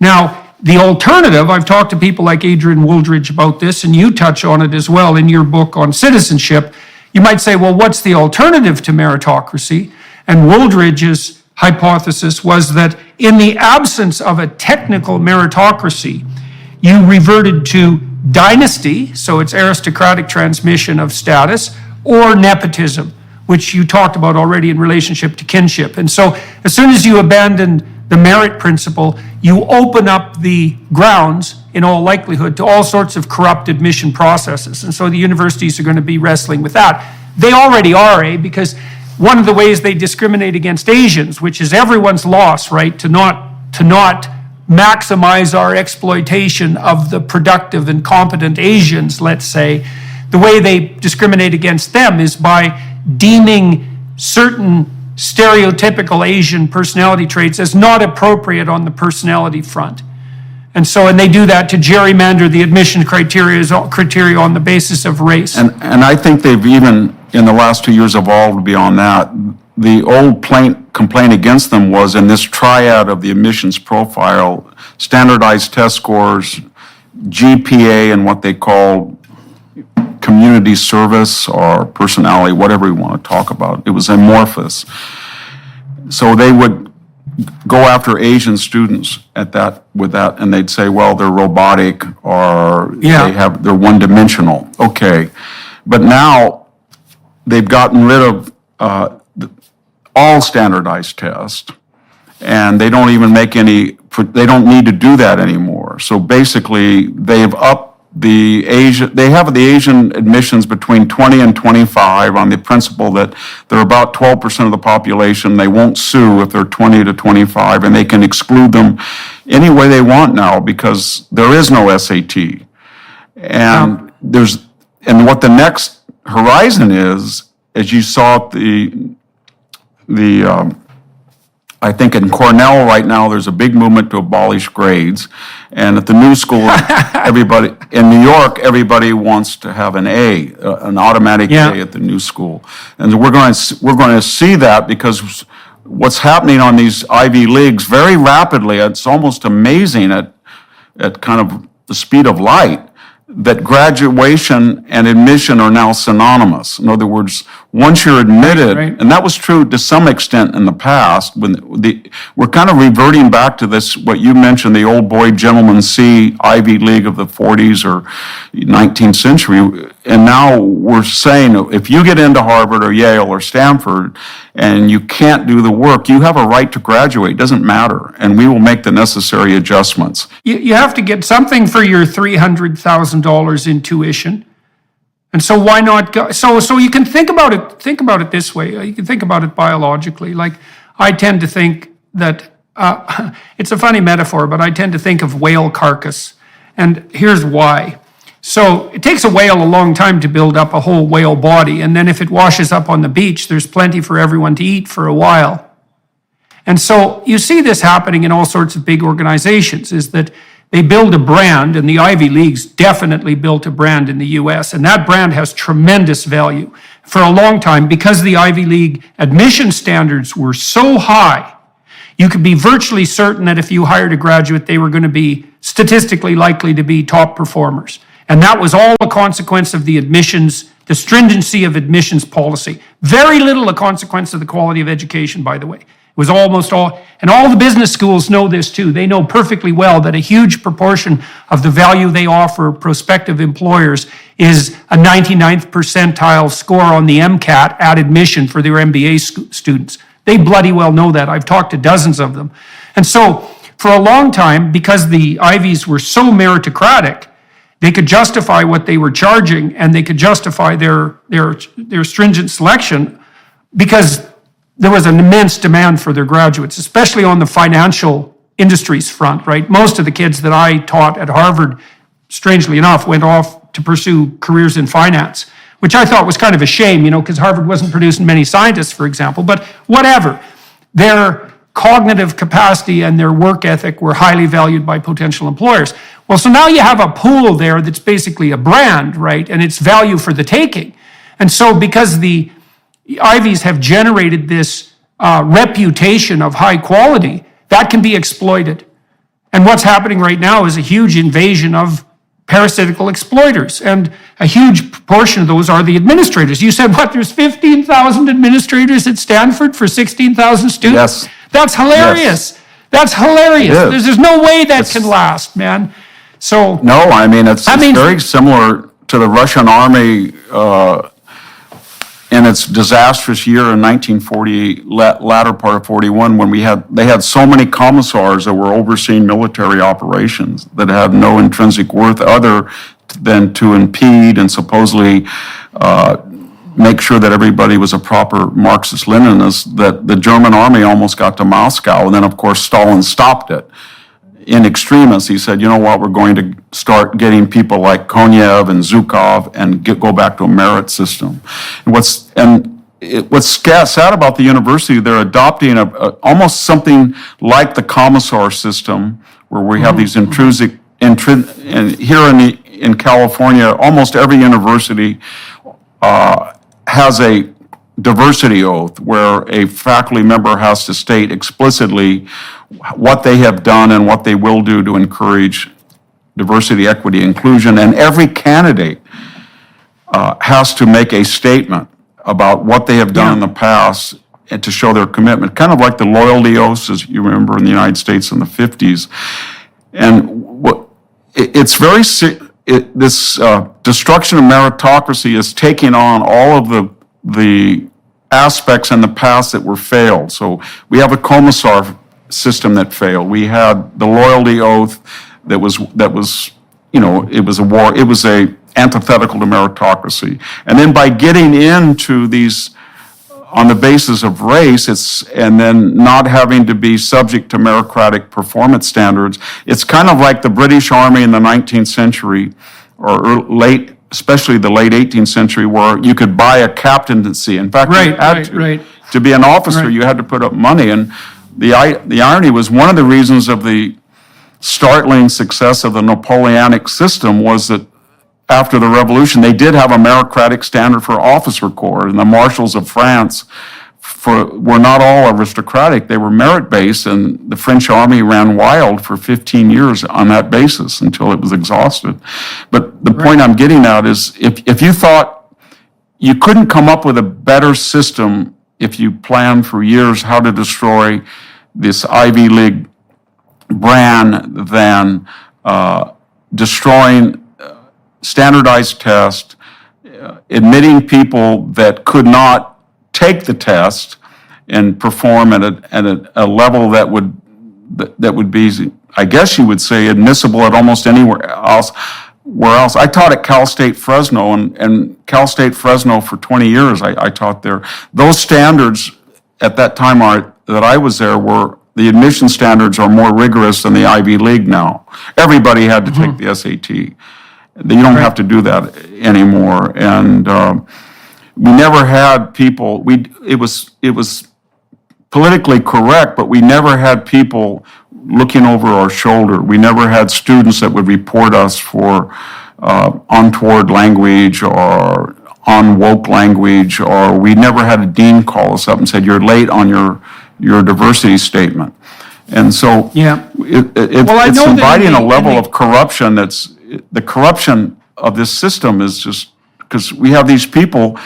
Now, the alternative, I've talked to people like Adrian Wooldridge about this, and you touch on it as well in your book on citizenship. You might say, well, what's the alternative to meritocracy? And Wooldridge's hypothesis was that in the absence of a technical meritocracy, you reverted to dynasty, so it's aristocratic transmission of status, or nepotism, which you talked about already in relationship to kinship. And so as soon as you abandon the merit principle, you open up the grounds, in all likelihood, to all sorts of corrupt admission processes. And so the universities are going to be wrestling with that. They already are, because one of the ways they discriminate against Asians, which is everyone's loss, right, to not maximize our exploitation of the productive and competent Asians, let's say, the way they discriminate against them is by deeming certain stereotypical Asian personality traits as not appropriate on the personality front. And they do that to gerrymander the admission criteria on the basis of race.
And I think they've even, in the last 2 years, evolved beyond that. The old complaint against them was in this triad of the admissions profile, standardized test scores, GPA, and what they call community service or personality, whatever you want to talk about. It was amorphous. So they would go after Asian students with that, and they'd say, well, they're robotic or they're one-dimensional. Okay. But now they've gotten rid of all standardized tests, and they don't even they don't need to do that anymore. So basically, they've upped they have the Asian admissions between 20 and 25 on the principle that they're about 12% of the population. They won't sue if they're 20 to 25, and they can exclude them any way they want now because there is no SAT. And what the next horizon is, as you saw at I think in Cornell right now, there's a big movement to abolish grades. And at the new school, in New York, everybody wants to have an A, an automatic A at the new school. And we're going to see that because what's happening on these Ivy Leagues very rapidly, it's almost amazing at kind of the speed of light, that graduation and admission are now synonymous. In other words, once you're admitted, and that was true to some extent in the past, we're kind of reverting back to this, what you mentioned, the old boy gentleman C Ivy League of the 40s or 19th century. And now we're saying, if you get into Harvard or Yale or Stanford and you can't do the work, you have a right to graduate. It doesn't matter. And we will make the necessary adjustments.
You have to get something for your $300,000 in tuition. And so why not go? So you can think about it this way. You can think about it biologically. Like, I tend to think that, it's a funny metaphor, but I tend to think of whale carcass. And here's why. So it takes a whale a long time to build up a whole whale body. And then if it washes up on the beach, there's plenty for everyone to eat for a while. And so you see this happening in all sorts of big organizations, is that they build a brand, and the Ivy Leagues definitely built a brand in the US, and that brand has tremendous value. For a long time, because the Ivy League admission standards were so high, you could be virtually certain that if you hired a graduate, they were going to be statistically likely to be top performers. And that was all a consequence of the admissions, the stringency of admissions policy. Very little a consequence of the quality of education, by the way. It was almost all, and all the business schools know this too. They know perfectly well that a huge proportion of the value they offer prospective employers is a 99th percentile score on the MCAT at admission for their MBA students. They bloody well know that. I've talked to dozens of them. And so for a long time, because the Ivies were so meritocratic, they could justify what they were charging, and they could justify their stringent selection because there was an immense demand for their graduates, especially on the financial industries front, right? Most of the kids that I taught at Harvard, strangely enough, went off to pursue careers in finance, which I thought was kind of a shame, because Harvard wasn't producing many scientists, for example, but whatever. Their cognitive capacity and their work ethic were highly valued by potential employers. Well, so now you have a pool there that's basically a brand, right? And it's value for the taking. And so because the Ivies have generated this reputation of high quality, that can be exploited. And what's happening right now is a huge invasion of parasitical exploiters. And a huge proportion of those are the administrators. You said, what, there's 15,000 administrators at Stanford for 16,000 students?
Yes.
That's hilarious.
Yes.
That's hilarious.
It is.
There's no way that can last, man. So
No, it's very similar to the Russian army in its disastrous year in 1940, latter part of 41, when they had so many commissars that were overseeing military operations that had no intrinsic worth other than to impede and supposedly make sure that everybody was a proper Marxist-Leninist, that the German army almost got to Moscow. And then, of course, Stalin stopped it. In extremis, he said, you know what, we're going to start getting people like Konev and Zhukov and go back to a merit system. And what's sad about the university, they're adopting almost something like the commissar system, where we have these and here in California, almost every university has a diversity oath where a faculty member has to state explicitly what they have done and what they will do to encourage diversity, equity, inclusion. And every candidate has to make a statement about what they have done in the past and to show their commitment, kind of like the loyalty oaths, as you remember in the United States in the 50s. And it's very, this destruction of meritocracy is taking on all of the aspects in the past that were failed. So we have a commissar system that failed. We had the loyalty oath that was it was a war. It was a antithetical to meritocracy. And then by getting into these on the basis of race, and then not having to be subject to meritocratic performance standards, it's kind of like the British Army in the 19th century or especially the late 18th century, where you could buy a captaincy. In fact, to be an officer, you had to put up money. And the irony was, one of the reasons of the startling success of the Napoleonic system was that after the Revolution, they did have a meritocratic standard for officer corps, and the marshals of France were not all aristocratic. They were merit-based, and the French army ran wild for 15 years on that basis until it was exhausted. But the point I'm getting at is, if you thought you couldn't come up with a better system if you planned for years how to destroy this Ivy League brand than destroying standardized tests, admitting people that could not take the test and perform at a level that would be, I guess you would say, admissible at almost anywhere else. I taught at Cal State Fresno, and Cal State Fresno for 20 years I taught there. Those standards at that time that I was there the admission standards are more rigorous than the Ivy League now. Everybody had to take the SAT. You don't have to do that anymore. And we never had people, it was politically correct, but we never had people looking over our shoulder. We never had students that would report us for untoward language or unwoke language, or we never had a dean call us up and said, you're late on your diversity statement. And so it's inviting a level of corruption the corruption of this system is just because we have these people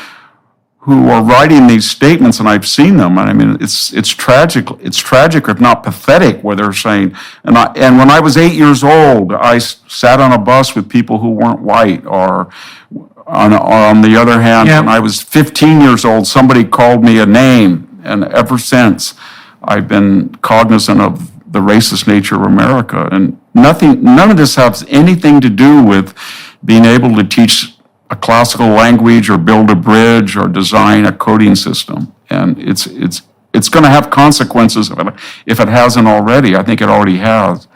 who are writing these statements, and I've seen them, and I mean, it's tragic, if not pathetic, where they're saying, and when I was 8 years old, I sat on a bus with people who weren't white, or on the other hand, when I was 15 years old, somebody called me a name And ever since, I've been cognizant of the racist nature of America. And none of this has anything to do with being able to teach a classical language or build a bridge or design a coding system. And it's going to have consequences if it hasn't already. I think it already has.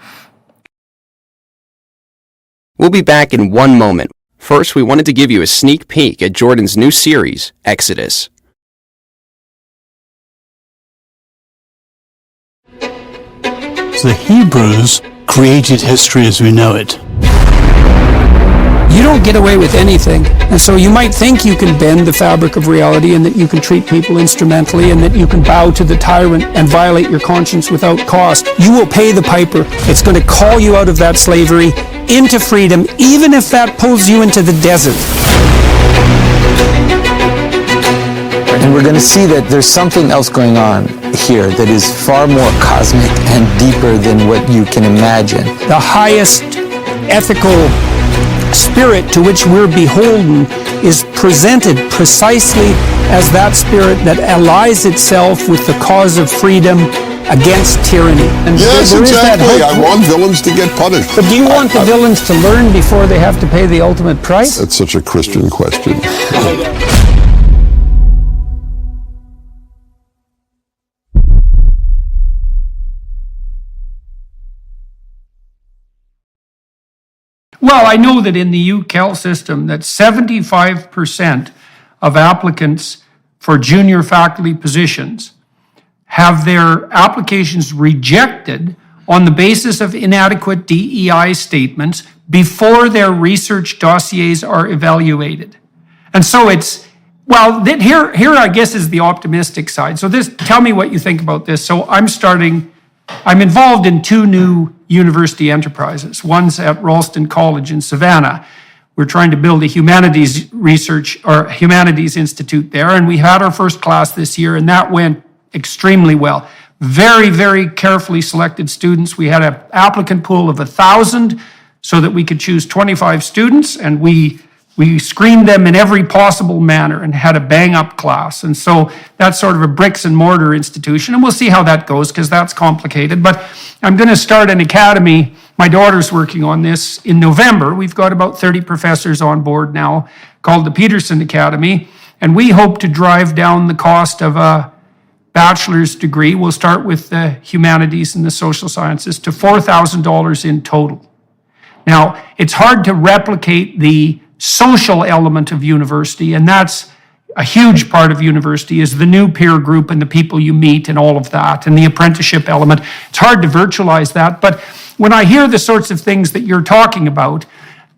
We'll be back in one moment. First, we wanted to give you a sneak peek at Jordan's new series, Exodus.
The Hebrews created history as we know it.
You don't get away with anything. And so you might think you can bend the fabric of reality and that you can treat people instrumentally and that you can bow to the tyrant and violate your conscience without cost. You will pay the piper. It's going to call you out of that slavery into freedom, even if that pulls you into the desert.
And we're going to see that there's something else going on here that is far more cosmic and deeper than what you can imagine.
The highest ethical spirit to which we're beholden is presented precisely as that spirit that allies itself with the cause of freedom against tyranny. And
yes,
there
exactly.
Is that
I want villains to get punished.
But do you want the villains to learn before they have to pay the ultimate price?
That's such a Christian question.
Well, I know that in the UCAL system that 75% of applicants for junior faculty positions have their applications rejected on the basis of inadequate DEI statements before their research dossiers are evaluated. And so it's, well, here I guess is the optimistic side. So tell me what you think about this. So I'm involved in two new university enterprises. One's at Ralston College in Savannah. We're trying to build a humanities research or humanities institute there, and we had our first class this year, and that went extremely well. Very, very carefully selected students. We had an applicant pool of 1,000 so that we could choose 25 students, and we screened them in every possible manner and had a bang-up class. And so that's sort of a bricks and mortar institution, and we'll see how that goes because that's complicated. But I'm going to start an academy. My daughter's working on this in November. We've got about 30 professors on board now called the Peterson Academy, and we hope to drive down the cost of a bachelor's degree. We'll start with the humanities and the social sciences to $4,000 in total. Now, it's hard to replicate the social element of university, and that's a huge part of university is the new peer group and the people you meet and all of that, and the apprenticeship element. It's hard to virtualize that, but when I hear the sorts of things that you're talking about,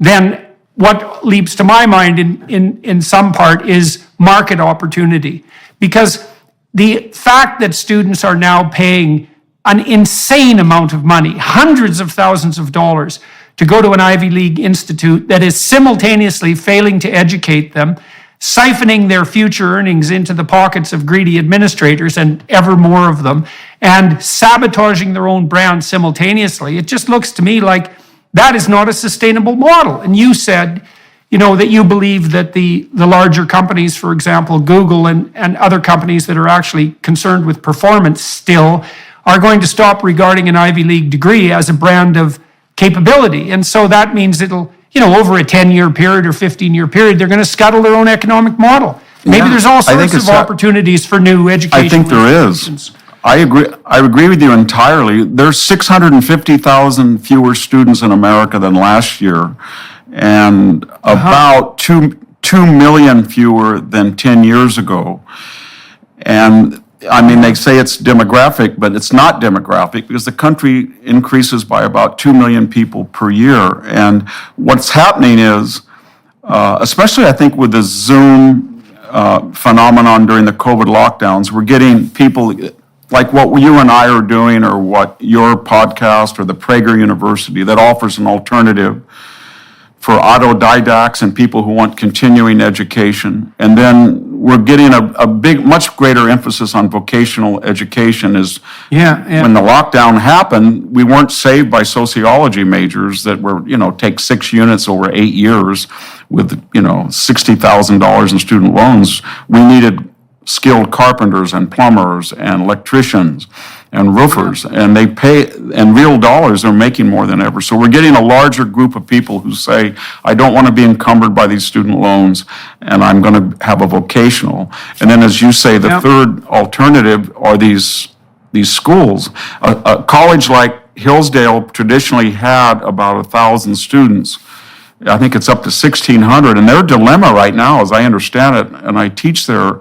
then what leaps to my mind in some part is market opportunity. Because the fact that students are now paying an insane amount of money, hundreds of thousands of dollars, to go to an Ivy League institute that is simultaneously failing to educate them, siphoning their future earnings into the pockets of greedy administrators and ever more of them, and sabotaging their own brand simultaneously. It just looks to me like that is not a sustainable model. And you said, that you believe that the larger companies, for example, Google and other companies that are actually concerned with performance still, are going to stop regarding an Ivy League degree as a brand of capability. And so that means it'll, over a 10-year period or 15-year period, they're going to scuttle their own economic model. Maybe there's all sorts of opportunities for new education.
I think there is. I agree with you entirely. There's 650,000 fewer students in America than last year, and about 2 million fewer than 10 years ago. And they say it's demographic, but it's not demographic because the country increases by about 2 million people per year. And what's happening is, especially I think with the Zoom phenomenon during the COVID lockdowns, we're getting people like what you and I are doing or what your podcast or the Prager University that offers an alternative for autodidacts and people who want continuing education. And then we're getting a big, much greater emphasis on vocational education is when the lockdown happened, we weren't saved by sociology majors that were, take 6 units over 8 years with, $60,000 in student loans. We needed skilled carpenters and plumbers and electricians and roofers, and they pay, in real dollars, they're making more than ever. So we're getting a larger group of people who say, I don't want to be encumbered by these student loans, and I'm going to have a vocational. And then, as you say, the third alternative are these schools. A college like Hillsdale traditionally had about 1,000 students. I think it's up to 1,600, and their dilemma right now, as I understand it, and I teach there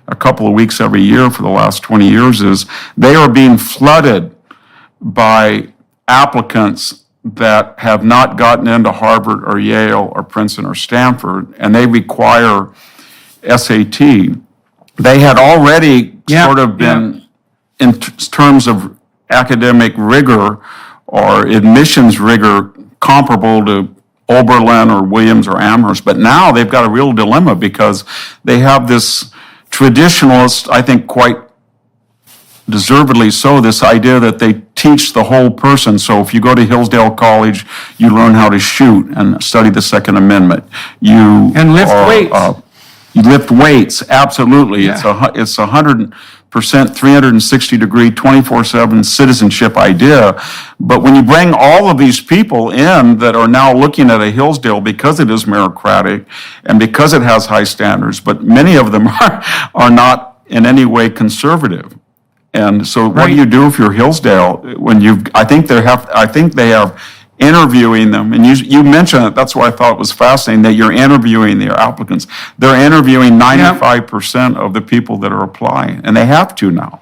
a couple of weeks every year for the last 20 years, is they are being flooded by applicants that have not gotten into Harvard or Yale or Princeton or Stanford, and they require SAT. They had already sort of been, in terms of academic rigor or admissions rigor, comparable to Oberlin or Williams or Amherst, but now they've got a real dilemma because they have this traditionalist, I think quite deservedly so, this idea that they teach the whole person. So if you go to Hillsdale College, you learn how to shoot and study the Second Amendment.
And lift weights.
You lift weights, absolutely. It's 100% 360-degree, 24/7 citizenship idea. But when you bring all of these people in that are now looking at a Hillsdale because it is meritocratic and because it has high standards, but many of them are not in any way conservative. And so what do you do if you're Hillsdale when I think they have interviewing them, and you mentioned it, that's why I thought it was fascinating that you're interviewing their applicants. They're interviewing 95% of the people that are applying, and they have to now.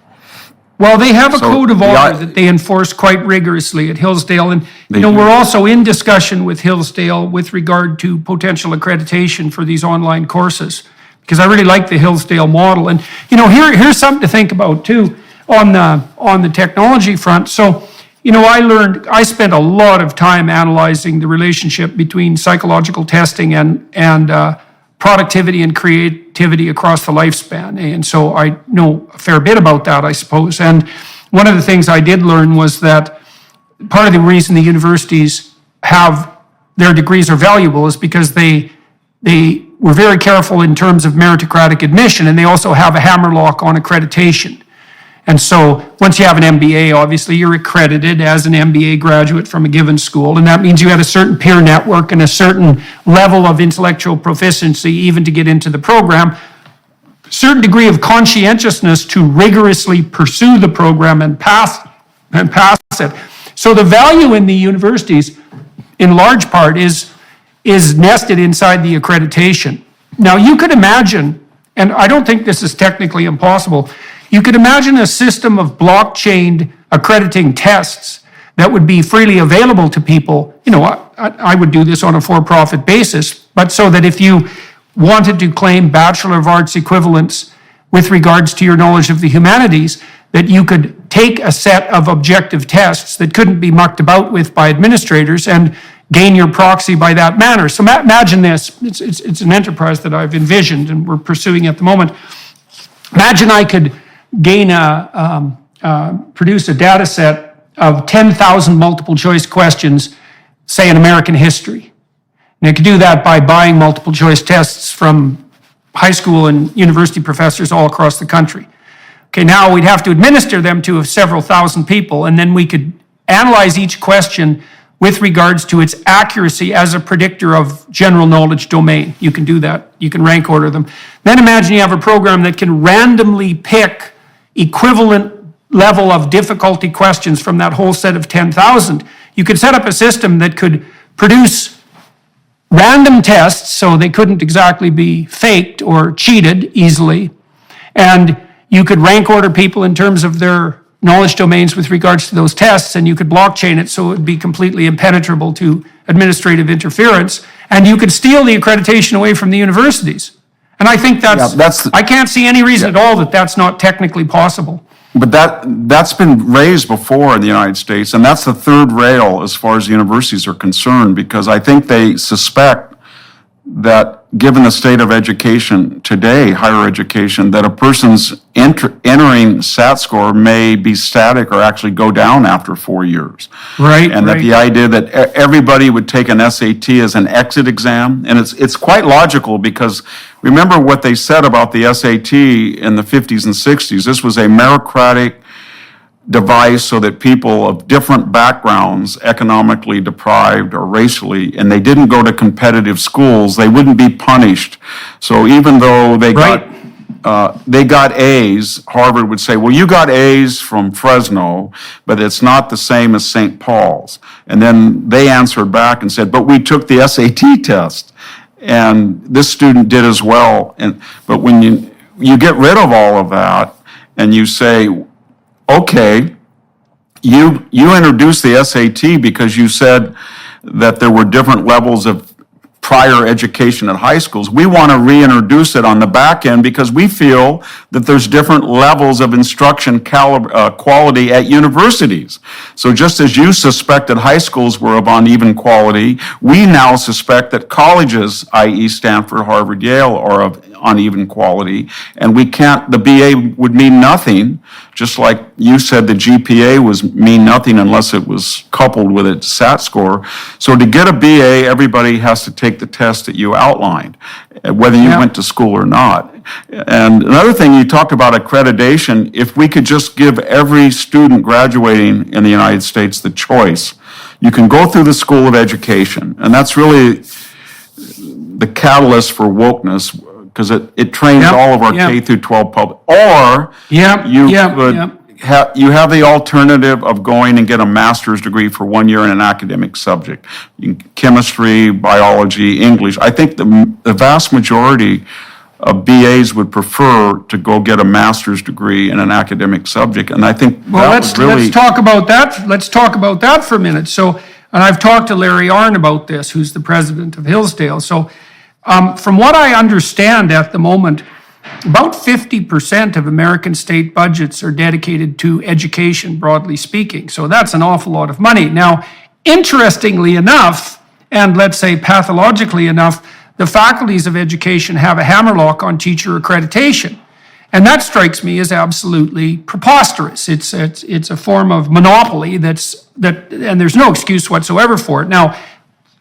Well, they have a code of honor that they enforce quite rigorously at Hillsdale, and we're also in discussion with Hillsdale with regard to potential accreditation for these online courses, because I really like the Hillsdale model. And here's something to think about too on the technology front. So, I spent a lot of time analyzing the relationship between psychological testing and productivity and creativity across the lifespan. And so I know a fair bit about that, I suppose. And one of the things I did learn was that part of the reason the universities have their degrees are valuable is because they were very careful in terms of meritocratic admission, and they also have a hammerlock on accreditation. And so once you have an MBA, obviously you're accredited as an MBA graduate from a given school, and that means you had a certain peer network and a certain level of intellectual proficiency even to get into the program, certain degree of conscientiousness to rigorously pursue the program and pass it. So the value in the universities, in large part, is nested inside the accreditation. Now you could imagine, and I don't think this is technically impossible, you could imagine a system of blockchain accrediting tests that would be freely available to people. I would do this on a for-profit basis, but so that if you wanted to claim Bachelor of Arts equivalents with regards to your knowledge of the humanities, that you could take a set of objective tests that couldn't be mucked about with by administrators and gain your proxy by that manner. So imagine this. It's an enterprise that I've envisioned and we're pursuing at the moment. Imagine I could produce a data set of 10,000 multiple choice questions, say in American history. And I could do that by buying multiple choice tests from high school and university professors all across the country. Okay, now we'd have to administer them to several thousand people, and then we could analyze each question with regards to its accuracy as a predictor of general knowledge domain. You can do that. You can rank order them. Then imagine you have a program that can randomly pick equivalent level of difficulty questions from that whole set of 10,000. You could set up a system that could produce random tests so they couldn't exactly be faked or cheated easily. And you could rank order people in terms of their knowledge domains with regards to those tests, and you could blockchain it so it would be completely impenetrable to administrative interference, and you could steal the accreditation away from the universities. And I think I can't see any reason at all that that's not technically possible.
But that's been raised before in the United States, and that's the third rail as far as the universities are concerned, because I think they suspect that given the state of education today, higher education, that a person's entering SAT score may be static or actually go down after 4 years.
Right,
And that the idea that everybody would take an SAT as an exit exam, and it's quite logical because remember what they said about the SAT in the 50s and 60s. This was a meritocratic device so that people of different backgrounds, economically deprived or racially, and they didn't go to competitive schools, they wouldn't be punished. So even though they got A's, Harvard would say, well, you got A's from Fresno, but it's not the same as St. Paul's. And then they answered back and said, but we took the SAT test, and this student did as well. But when you get rid of all of that and you say, okay, you introduced the SAT because you said that there were different levels of prior education at high schools. We want to reintroduce it on the back end because we feel that there's different levels of instruction quality at universities. So just as you suspected high schools were of uneven quality, we now suspect that colleges, i.e. Stanford, Harvard, Yale, are of uneven quality, and the BA would mean nothing, just like you said the GPA was mean nothing unless it was coupled with a SAT score. So to get a BA, everybody has to take the test that you outlined, whether you went to school or not. And another thing, you talked about accreditation. If we could just give every student graduating in the United States the choice, you can go through the School of Education, and that's really the catalyst for wokeness, because it trains all of our K through 12 public. Or you have the alternative of going and get a master's degree for 1 year in an academic subject, chemistry, biology, English. I think the vast majority of BAs would prefer to go get a master's degree in an academic subject, and I think
let's talk about that. Let's talk about that for a minute. So, and I've talked to Larry Arnn about this, who's the president of Hillsdale. So. From what I understand at the moment, about 50% of American state budgets are dedicated to education, broadly speaking. So that's an awful lot of money. Now, interestingly enough, and let's say pathologically enough, the faculties of education have a hammerlock on teacher accreditation. And that strikes me as absolutely preposterous. It's a form of monopoly and there's no excuse whatsoever for it. Now,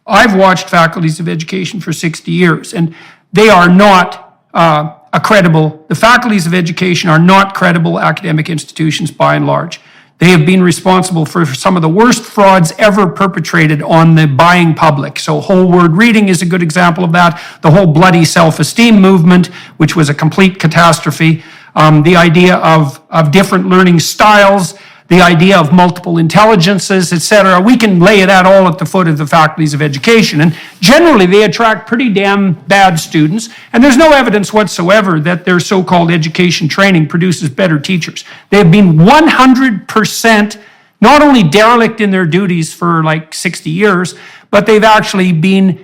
I've watched faculties of education for 60 years, and they are not the faculties of education are not credible academic institutions by and large. They have been responsible for some of the worst frauds ever perpetrated on the buying public. So whole word reading is a good example of that. The whole bloody self-esteem movement, which was a complete catastrophe. The idea of different learning styles, the idea of multiple intelligences, etc. We can lay that all at the foot of the faculties of education. And generally, they attract pretty damn bad students. And there's no evidence whatsoever that their so-called education training produces better teachers. They have been 100% not only derelict in their duties for like 60 years, but they've actually been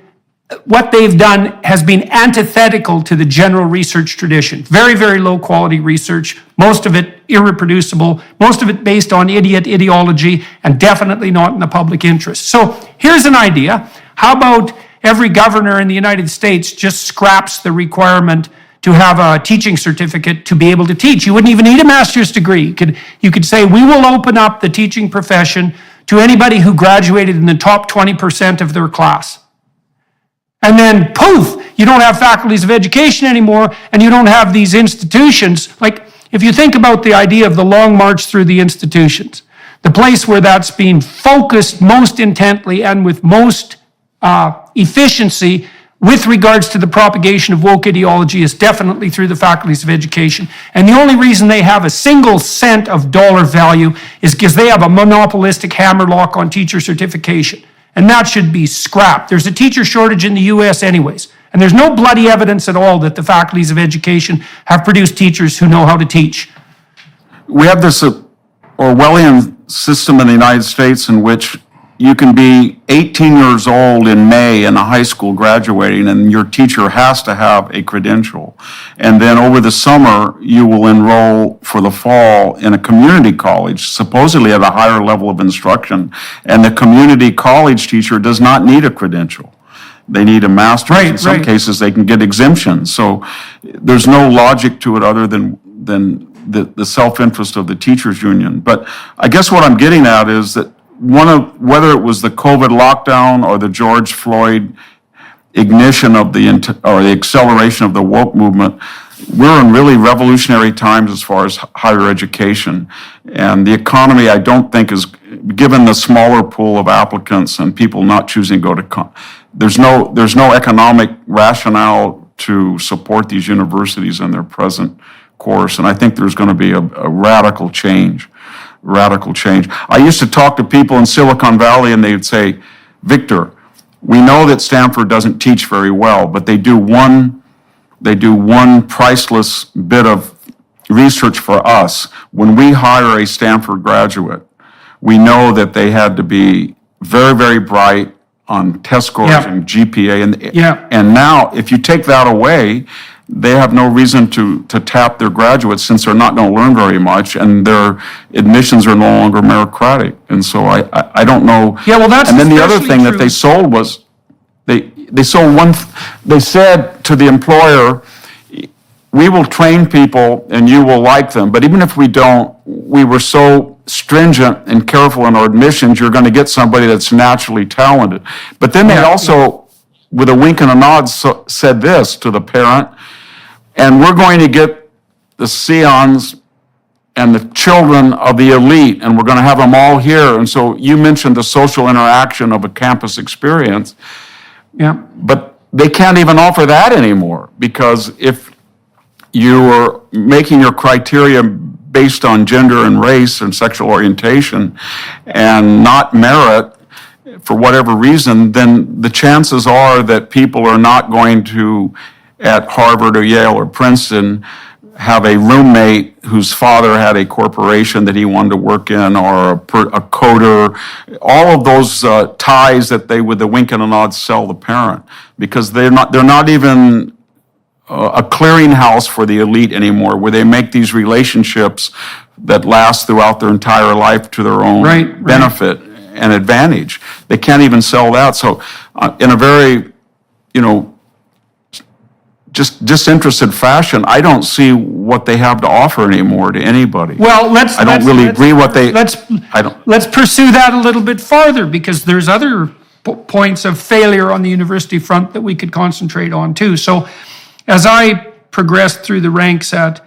what they've done has been antithetical to the general research tradition. Very, very low quality research, most of it irreproducible, most of it based on ideology, and definitely not in the public interest. So here's an idea. How about every governor in the United States just scraps the requirement to have a teaching certificate to be able to teach? You wouldn't even need a master's degree. You could say, we will open up the teaching profession to anybody who graduated in the top 20% of their class. And then, poof, you don't have faculties of education anymore, and you don't have these institutions. Like, if you think about the idea of the long march through the institutions, the place where that's being focused most intently and with most efficiency with regards to the propagation of woke ideology is definitely through the faculties of education. And the only reason they have a single cent of dollar value is because they have a monopolistic hammerlock on teacher certification. And that should be scrapped. There's a teacher shortage in the U.S. anyways. And there's no bloody evidence at all that the faculties of education have produced teachers who know how to teach.
We have this Orwellian system in the United States in which you can be 18 years old in May in a high school graduating, and your teacher has to have a credential. And then over the summer, you will enroll for the fall in a community college, supposedly at a higher level of instruction. And the community college teacher does not need a credential. they need a master's.
Right,
In some
right.
cases, they can get exemptions. So there's no logic to it other than the self-interest of the teachers union. But I guess what I'm getting at is that whether it was the COVID lockdown or the George Floyd ignition of the acceleration of the woke movement, we're in really revolutionary times as far as higher education. And the economy, I don't think, is, given the smaller pool of applicants and people not choosing to go to, there's no economic rationale to support these universities in their present course. And I think there's going to be a radical change. I used to talk to people in Silicon Valley and they'd say, Victor, we know that Stanford doesn't teach very well, but they do one priceless bit of research for us. When we hire a Stanford graduate, we know that they had to be very, very bright on test scores and GPA. And now, if you take that away, they have no reason to tap their graduates since they're not going to learn very much and their admissions are no longer meritocratic. And so I don't know.
Yeah, well, that's
and then the other
especially
thing
true.
that they sold was they sold they said to the employer, we will train people and you will like them, but even if we don't, we were so stringent and careful in our admissions, you're going to get somebody that's naturally talented. But then they also, with a wink and a nod, said this to the parent, and we're going to get the scions and the children of the elite, and we're going to have them all here. And so you mentioned the social interaction of a campus experience.
Yeah.
But they can't even offer that anymore, because if you are making your criteria based on gender and race and sexual orientation and not merit for whatever reason, then the chances are that people are not going to, at Harvard or Yale or Princeton, have a roommate whose father had a corporation that he wanted to work in, or a coder, all of those ties that they, with a wink and a nod, sell the parent, because they're not even a clearinghouse for the elite anymore, where they make these relationships that last throughout their entire life to their own benefit and advantage. They can't even sell that. So in a very, just disinterested fashion, I don't see what they have to offer anymore to anybody.
Well, let's pursue that a little bit farther, because there's other points of failure on the university front that we could concentrate on too. So as I progressed through the ranks at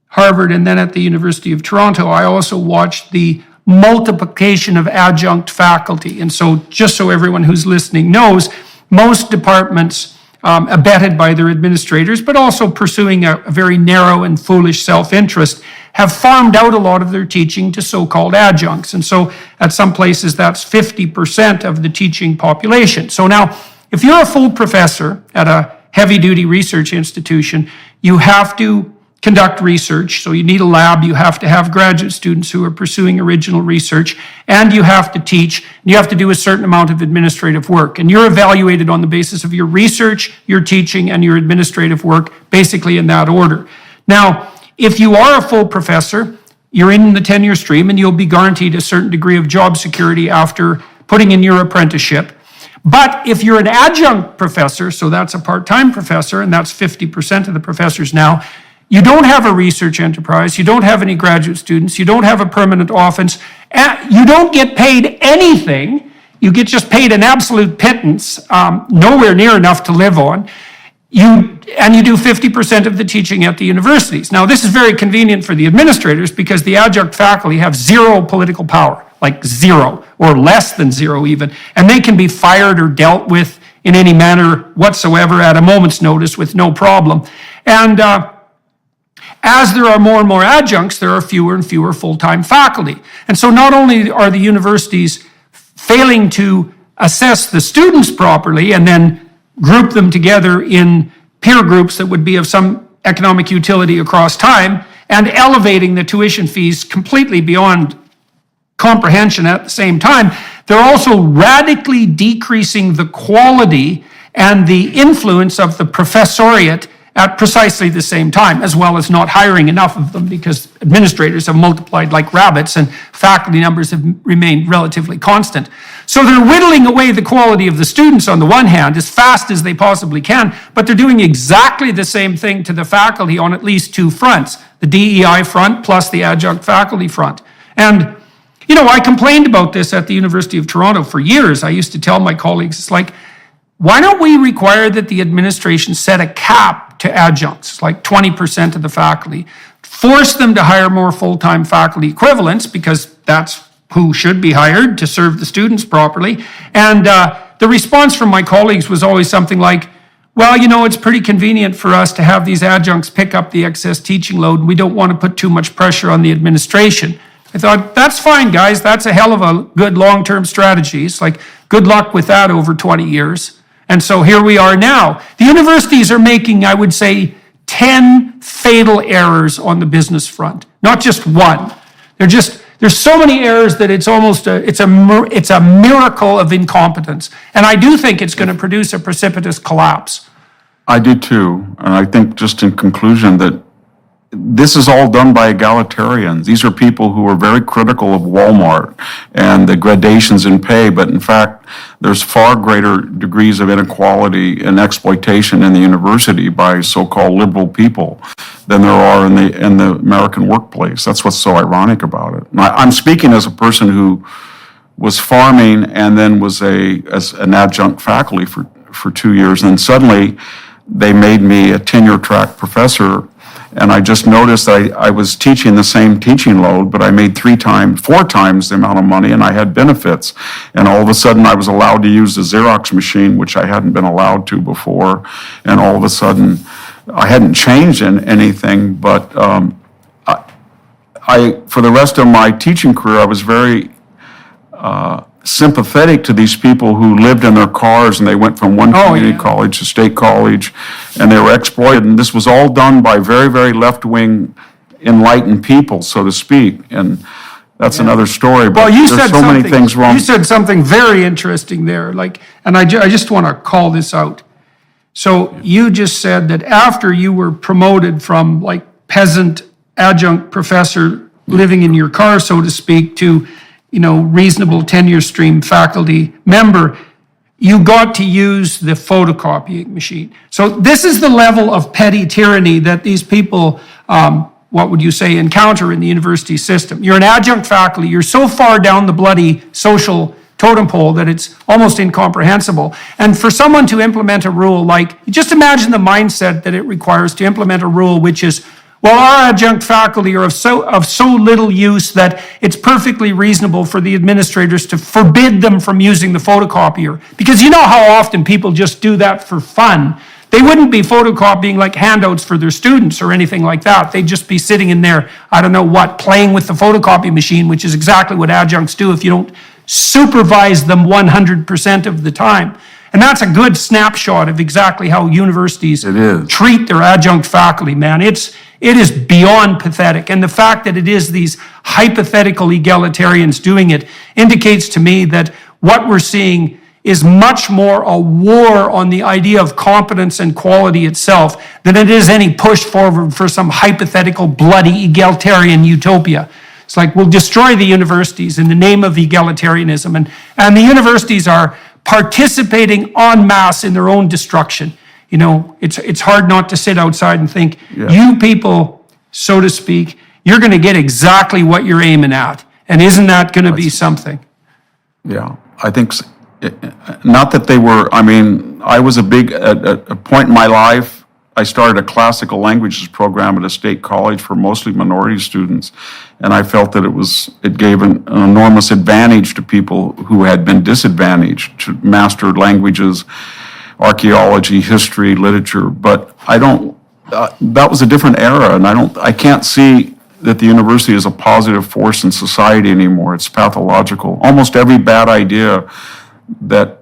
Harvard and then at the University of Toronto, I also watched the multiplication of adjunct faculty. And so just so everyone who's listening knows, most departments, abetted by their administrators, but also pursuing a very narrow and foolish self-interest, have farmed out a lot of their teaching to so-called adjuncts. And so at some places, that's 50% of the teaching population. So now, if you're a full professor at a heavy-duty research institution, you have to conduct research. So you need a lab, you have to have graduate students who are pursuing original research, and you have to teach, and you have to do a certain amount of administrative work. And you're evaluated on the basis of your research, your teaching, and your administrative work, basically in that order. Now, if you are a full professor, you're in the tenure stream, and you'll be guaranteed a certain degree of job security after putting in your apprenticeship. But if you're an adjunct professor, so that's a part-time professor, and that's 50% of the professors now, you don't have a research enterprise, you don't have any graduate students, you don't have a permanent office, you don't get paid anything, you get just paid an absolute pittance, nowhere near enough to live on, and you do 50% of the teaching at the universities. Now, this is very convenient for the administrators because the adjunct faculty have zero political power, like zero, or less than zero even, and they can be fired or dealt with in any manner whatsoever at a moment's notice with no problem. And as there are more and more adjuncts, there are fewer and fewer full-time faculty. And so not only are the universities failing to assess the students properly and then group them together in peer groups that would be of some economic utility across time, and elevating the tuition fees completely beyond comprehension at the same time, they're also radically decreasing the quality and the influence of the professoriate at precisely the same time, as well as not hiring enough of them because administrators have multiplied like rabbits and faculty numbers have remained relatively constant. So they're whittling away the quality of the students on the one hand as fast as they possibly can, but they're doing exactly the same thing to the faculty on at least two fronts, the DEI front plus the adjunct faculty front. And, you know, I complained about this at the University of Toronto for years. I used to tell my colleagues, it's like, why don't we require that the administration set a cap to adjuncts, like 20% of the faculty, force them to hire more full-time faculty equivalents because that's who should be hired to serve the students properly. And the response from my colleagues was always something like, well, you know, it's pretty convenient for us to have these adjuncts pick up the excess teaching load, and we don't want to put too much pressure on the administration. I thought, that's fine, guys. That's a hell of a good long-term strategy. It's like, good luck with that over 20 years. And so here we are now. The universities are making, I would say, 10 fatal errors on the business front, not just one. There's so many errors that it's almost it's a miracle of incompetence. And I do think it's going to produce a precipitous collapse.
I do too. And I think just in conclusion that this is all done by egalitarians. These are people who are very critical of Walmart and the gradations in pay, but in fact, there's far greater degrees of inequality and exploitation in the university by so-called liberal people than there are in the American workplace. That's what's so ironic about it. I'm speaking as a person who was farming and then was as an adjunct faculty for 2 years, and then suddenly they made me a tenure-track professor. And I just noticed I was teaching the same teaching load, but I made 4 times the amount of money, and I had benefits. And all of a sudden, I was allowed to use the Xerox machine, which I hadn't been allowed to before. And all of a sudden, I hadn't changed anything, but for the rest of my teaching career, I was very sympathetic to these people who lived in their cars and they went from one community college to state college and they were exploited. And this was all done by very, very left-wing enlightened people, so to speak. And that's another story. But
well,
there's so many things wrong.
You said something very interesting there. And I just want to call this out. So you just said that after you were promoted from like peasant adjunct professor living in your car, so to speak, to reasonable tenure stream faculty member, you got to use the photocopying machine. So this is the level of petty tyranny that these people, what would you say, encounter in the university system. You're an adjunct faculty, you're so far down the bloody social totem pole that it's almost incomprehensible. And for someone to implement a rule like, just imagine the mindset that it requires to implement a rule which is, well, our adjunct faculty are of so little use that it's perfectly reasonable for the administrators to forbid them from using the photocopier. Because you know how often people just do that for fun. They wouldn't be photocopying like handouts for their students or anything like that. They'd just be sitting in there, I don't know what, playing with the photocopy machine, which is exactly what adjuncts do if you don't supervise them 100% of the time. And that's a good snapshot of exactly how universities treat their adjunct faculty, man. It is beyond pathetic. And the fact that it is these hypothetical egalitarians doing it indicates to me that what we're seeing is much more a war on the idea of competence and quality itself than it is any push forward for some hypothetical bloody egalitarian utopia. It's like, we'll destroy the universities in the name of egalitarianism. And the universities are participating en masse in their own destruction. It's hard not to sit outside and think, you people, so to speak, you're going to get exactly what you're aiming at. And isn't that going to be something?
Yeah, I think, not that they were, I was at a point in my life, I started a classical languages program at a state college for mostly minority students. And I felt that it gave an enormous advantage to people who had been disadvantaged to master languages, archaeology, history, literature. But that was a different era. And I can't see that the university is a positive force in society anymore. It's pathological. Almost every bad idea that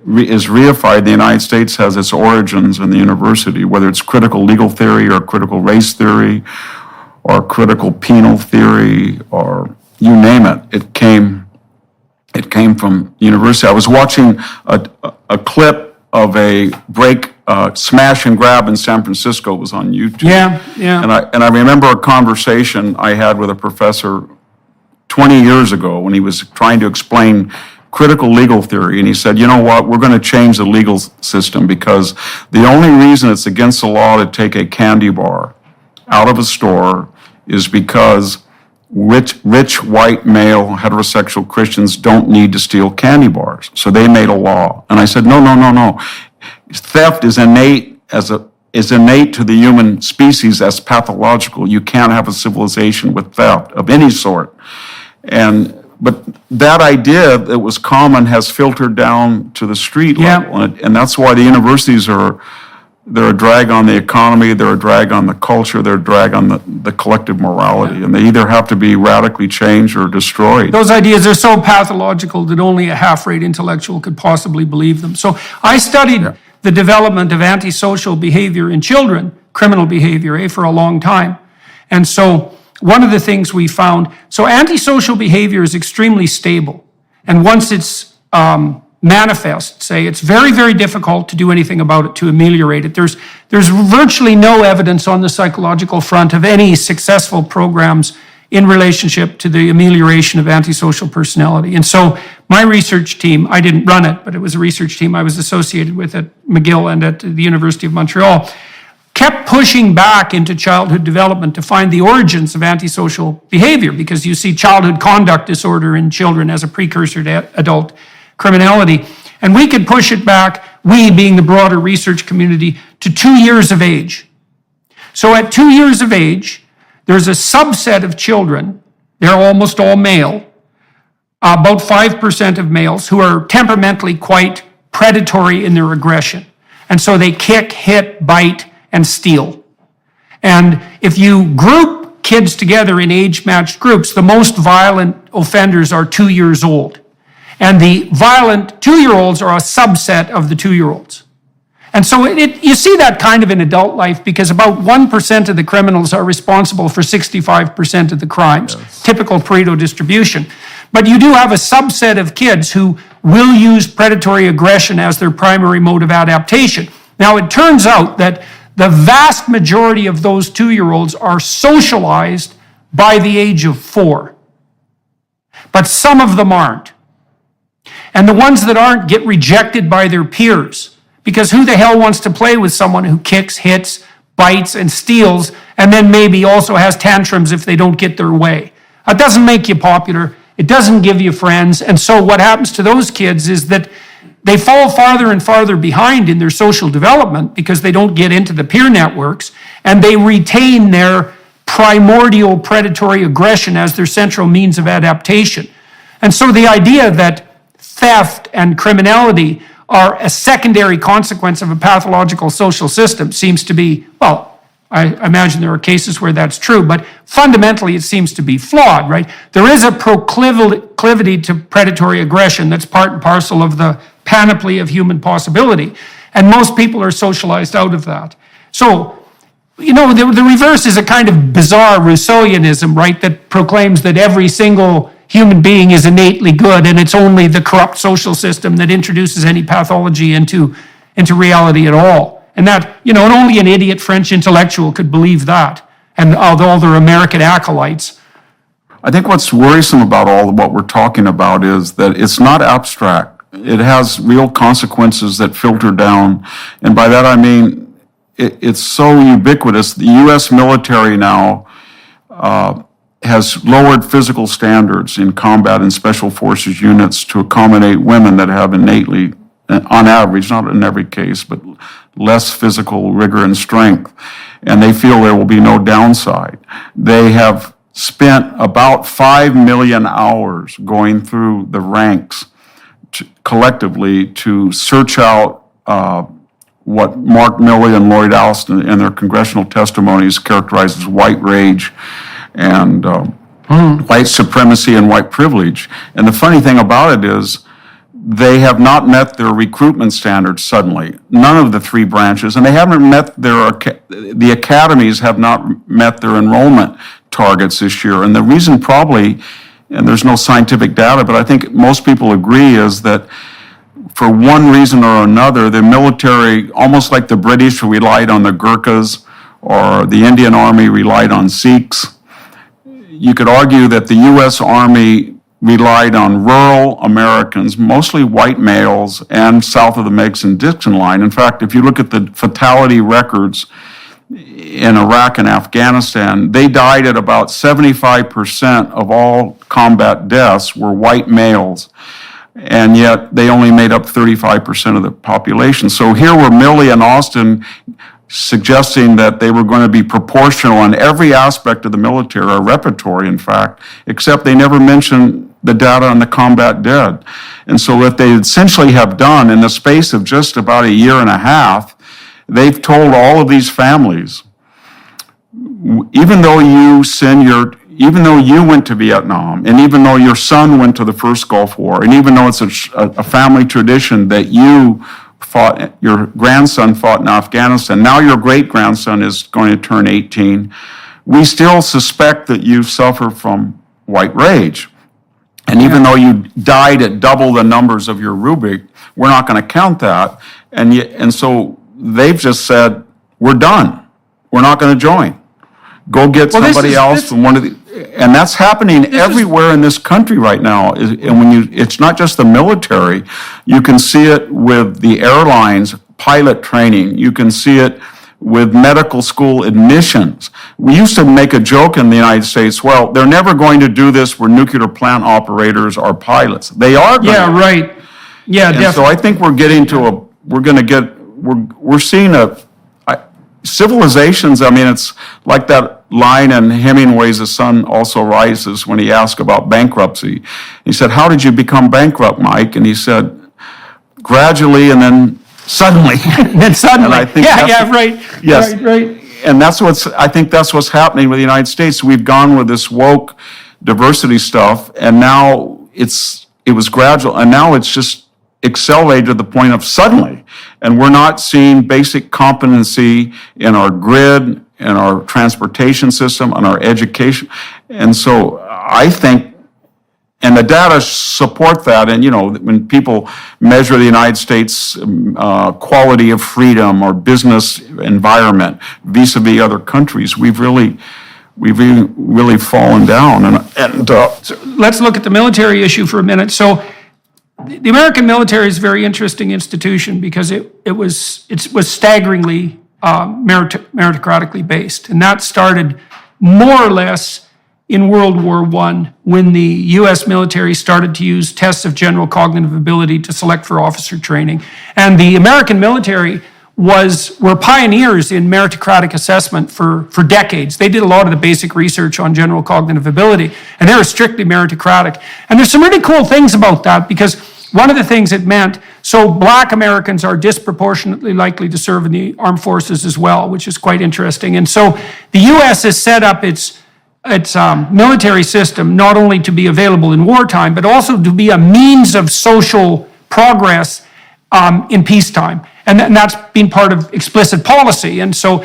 is reified in the United States has its origins in the university, whether it's critical legal theory or critical race theory or critical penal theory or you name it. It came from university. I was watching a clip of a smash and grab in San Francisco. It was on YouTube.
Yeah.
And I remember a conversation I had with a professor 20 years ago when he was trying to explain critical legal theory, and he said, you know what, we're going to change the legal system because the only reason it's against the law to take a candy bar out of a store is because rich white male heterosexual Christians don't need to steal candy bars. So they made a law. And I said, no. Theft is innate to the human species as pathological. You can't have a civilization with theft of any sort. But that idea that was common has filtered down to the street level. And that's why the universities they're a drag on the economy, they're a drag on the culture, they're a drag on the collective morality. And they either have to be radically changed or destroyed.
Those ideas are so pathological that only a half-rate intellectual could possibly believe them. So I studied the development of antisocial behavior in children, criminal behavior, for a long time. And so one of the things we found, so antisocial behavior is extremely stable. And once it's manifest, say, it's very, very difficult to do anything about it, to ameliorate it. There's virtually no evidence on the psychological front of any successful programs in relationship to the amelioration of antisocial personality. And so my research team, I didn't run it, but it was a research team I was associated with at McGill and at the University of Montreal, kept pushing back into childhood development to find the origins of antisocial behavior, because you see childhood conduct disorder in children as a precursor to adult criminality. And we could push it back, we being the broader research community, to 2 years of age. So at 2 years of age, there's a subset of children, they're almost all male, about 5% of males, who are temperamentally quite predatory in their aggression. And so they kick, hit, bite, and steal. And if you group kids together in age-matched groups, the most violent offenders are 2 years old. And the violent 2-year-olds are a subset of the 2-year-olds. And so you see that kind of in adult life, because about 1% of the criminals are responsible for 65% of the crimes, typical Pareto distribution. But you do have a subset of kids who will use predatory aggression as their primary mode of adaptation. Now, it turns out that the vast majority of those 2-year-olds are socialized by the age of 4. But some of them aren't. And the ones that aren't get rejected by their peers, because who the hell wants to play with someone who kicks, hits, bites, and steals, and then maybe also has tantrums if they don't get their way? It doesn't make you popular. It doesn't give you friends. And so what happens to those kids is that they fall farther and farther behind in their social development because they don't get into the peer networks, and they retain their primordial predatory aggression as their central means of adaptation. And so the idea that theft and criminality are a secondary consequence of a pathological social system seems to be, well, I imagine there are cases where that's true, but fundamentally it seems to be flawed, right? There is a proclivity to predatory aggression that's part and parcel of the panoply of human possibility, and most people are socialized out of that. So, the reverse is a kind of bizarre Rousseauianism, right, that proclaims that every single human being is innately good, and it's only the corrupt social system that introduces any pathology into reality at all. And that, and only an idiot French intellectual could believe that, and all their American acolytes.
I think what's worrisome about all of what we're talking about is that it's not abstract. It has real consequences that filter down. And by that I mean, it's so ubiquitous. The U.S. military now has lowered physical standards in combat and special forces units to accommodate women that have innately, on average, not in every case, but less physical rigor and strength. And they feel there will be no downside. They have spent about 5 million hours going through the ranks collectively to search out what Mark Milley and Lloyd Alston in their congressional testimonies characterize as white rage and white supremacy and white privilege. And the funny thing about it is they have not met their recruitment standards suddenly. None of the 3 branches, and they haven't met the academies have not met their enrollment targets this year. And the reason probably, and there's no scientific data, but I think most people agree, is that for one reason or another, the military, almost like the British relied on the Gurkhas or the Indian Army relied on Sikhs, you could argue that the U.S. Army relied on rural Americans, mostly white males, and south of the Mason-Dixon line. In fact, if you look at the fatality records in Iraq and Afghanistan, they died at about 75% of all combat deaths were white males, and yet they only made up 35% of the population. So here were Milley and Austin suggesting that they were going to be proportional in every aspect of the military, or repertory, in fact, except they never mentioned the data on the combat dead. And so what they essentially have done in the space of just about a year and a half, they've told all of these families, even though you went to Vietnam, and even though your son went to the first Gulf War, and even though it's a family tradition that your grandson fought in Afghanistan, now your great-grandson is going to turn 18, we still suspect that you suffer from white rage. And even though you died at double the numbers of your rubric, we're not going to count that. And so they've just said, we're done. We're not going to join. Go get somebody else from one of the... And that's happening everywhere in this country right now. And it's not just the military. You can see it with the airlines, pilot training. You can see it with medical school admissions. We used to make a joke in the United States, well, they're never going to do this where nuclear plant operators are pilots. They are going to.
Yeah, right. Yeah,
and
definitely.
so I think we're seeing civilizations. I mean, it's like that line in Hemingway's The Sun Also Rises when he asked about bankruptcy. He said, how did you become bankrupt, Mike? And he said, gradually and then suddenly.
Then suddenly.
And I think
right.
Yes.
Right.
And I think that's what's happening with the United States. We've gone with this woke diversity stuff, and now it was gradual, and now it's just accelerated to the point of suddenly. And we're not seeing basic competency in our grid, in our transportation system, in our education. And so I think, and the data support that, and when people measure the United States quality of freedom or business environment vis-a-vis other countries, we've really fallen down.
So let's look at the military issue for a minute. So the American military is a very interesting institution because it was staggeringly meritocratically based, and that started more or less in World War I, when the U.S. military started to use tests of general cognitive ability to select for officer training. And the American military were pioneers in meritocratic assessment for decades. They did a lot of the basic research on general cognitive ability, and they were strictly meritocratic. And there's some really cool things about that, because one of the things it meant, so Black Americans are disproportionately likely to serve in the armed forces as well, which is quite interesting. And so the U.S. has set up its military system not only to be available in wartime, but also to be a means of social progress in peacetime. And that's been part of explicit policy. And so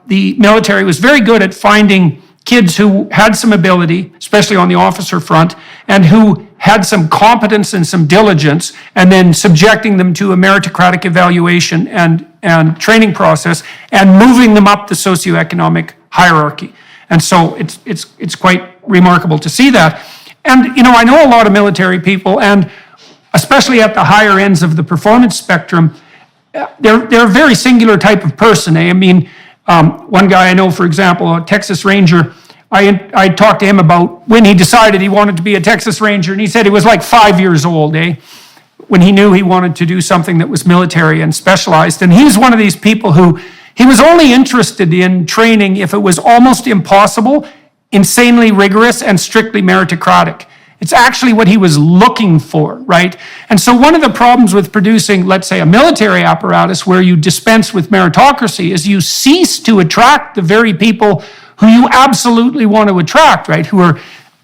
the military was very good at finding kids who had some ability, especially on the officer front, and who had some competence and some diligence, and then subjecting them to a meritocratic evaluation and training process, and moving them up the socioeconomic hierarchy. And so it's quite remarkable to see that. And, I know a lot of military people, and especially at the higher ends of the performance spectrum, they're a very singular type of person. I mean, one guy I know, for example, a Texas Ranger, I talked to him about when he decided he wanted to be a Texas Ranger, and he said he was like 5 years old, when he knew he wanted to do something that was military and specialized. And he's one of these people who, he was only interested in training if it was almost impossible, insanely rigorous, and strictly meritocratic. It's actually what he was looking for, right? And so one of the problems with producing, let's say, a military apparatus where you dispense with meritocracy is you cease to attract the very people who you absolutely want to attract, right? Who are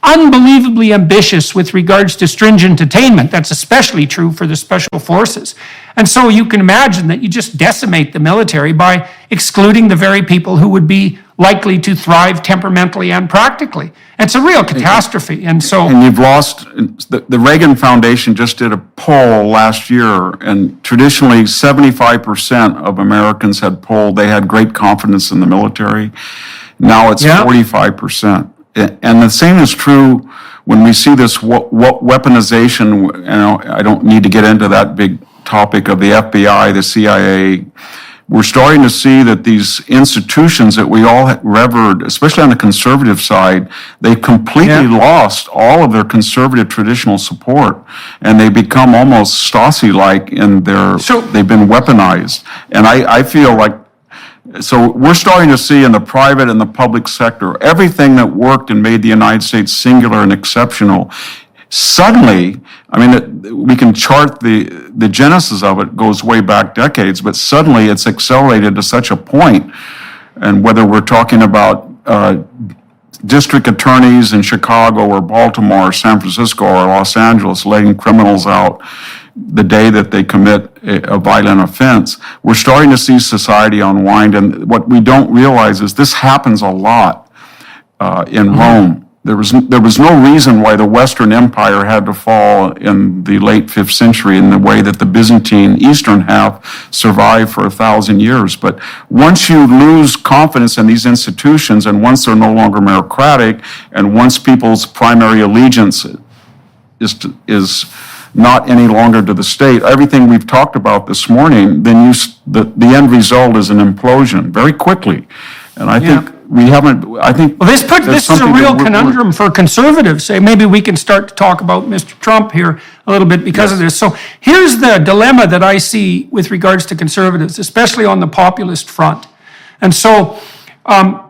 unbelievably ambitious with regards to stringent attainment. That's especially true for the special forces. And so you can imagine that you just decimate the military by excluding the very people who would be likely to thrive temperamentally and practically. It's a real catastrophe. And so...
And you've lost, the Reagan Foundation just did a poll last year, and traditionally 75% of Americans had polled, they had great confidence in the military. Now it's 45%. And the same is true when we see this weaponization. I don't need to get into that big topic of the FBI, the CIA. We're starting to see that these institutions that we all revered, especially on the conservative side, they completely lost all of their conservative traditional support, and they become almost Stasi-like in their, they've been weaponized. And I feel like, so we're starting to see in the private and the public sector, everything that worked and made the United States singular and exceptional, suddenly, I mean, we can chart the genesis of it, goes way back decades, but suddenly it's accelerated to such a point. And whether we're talking about district attorneys in Chicago or Baltimore or San Francisco or Los Angeles letting criminals out the day that they commit a violent offense, we're starting to see society unwind. And what we don't realize is this happens a lot in Rome. There was no reason why the Western Empire had to fall in the late 5th century in the way that the Byzantine Eastern half survived for 1,000 years. But once you lose confidence in these institutions, and once they're no longer meritocratic, and once people's primary allegiance is not any longer to the state, everything we've talked about this morning, then the end result is an implosion very quickly. And I think we haven't, I think...
Well, this is a real conundrum for conservatives. Say, maybe we can start to talk about Mr. Trump here a little bit because of this. So here's the dilemma that I see with regards to conservatives, especially on the populist front. And so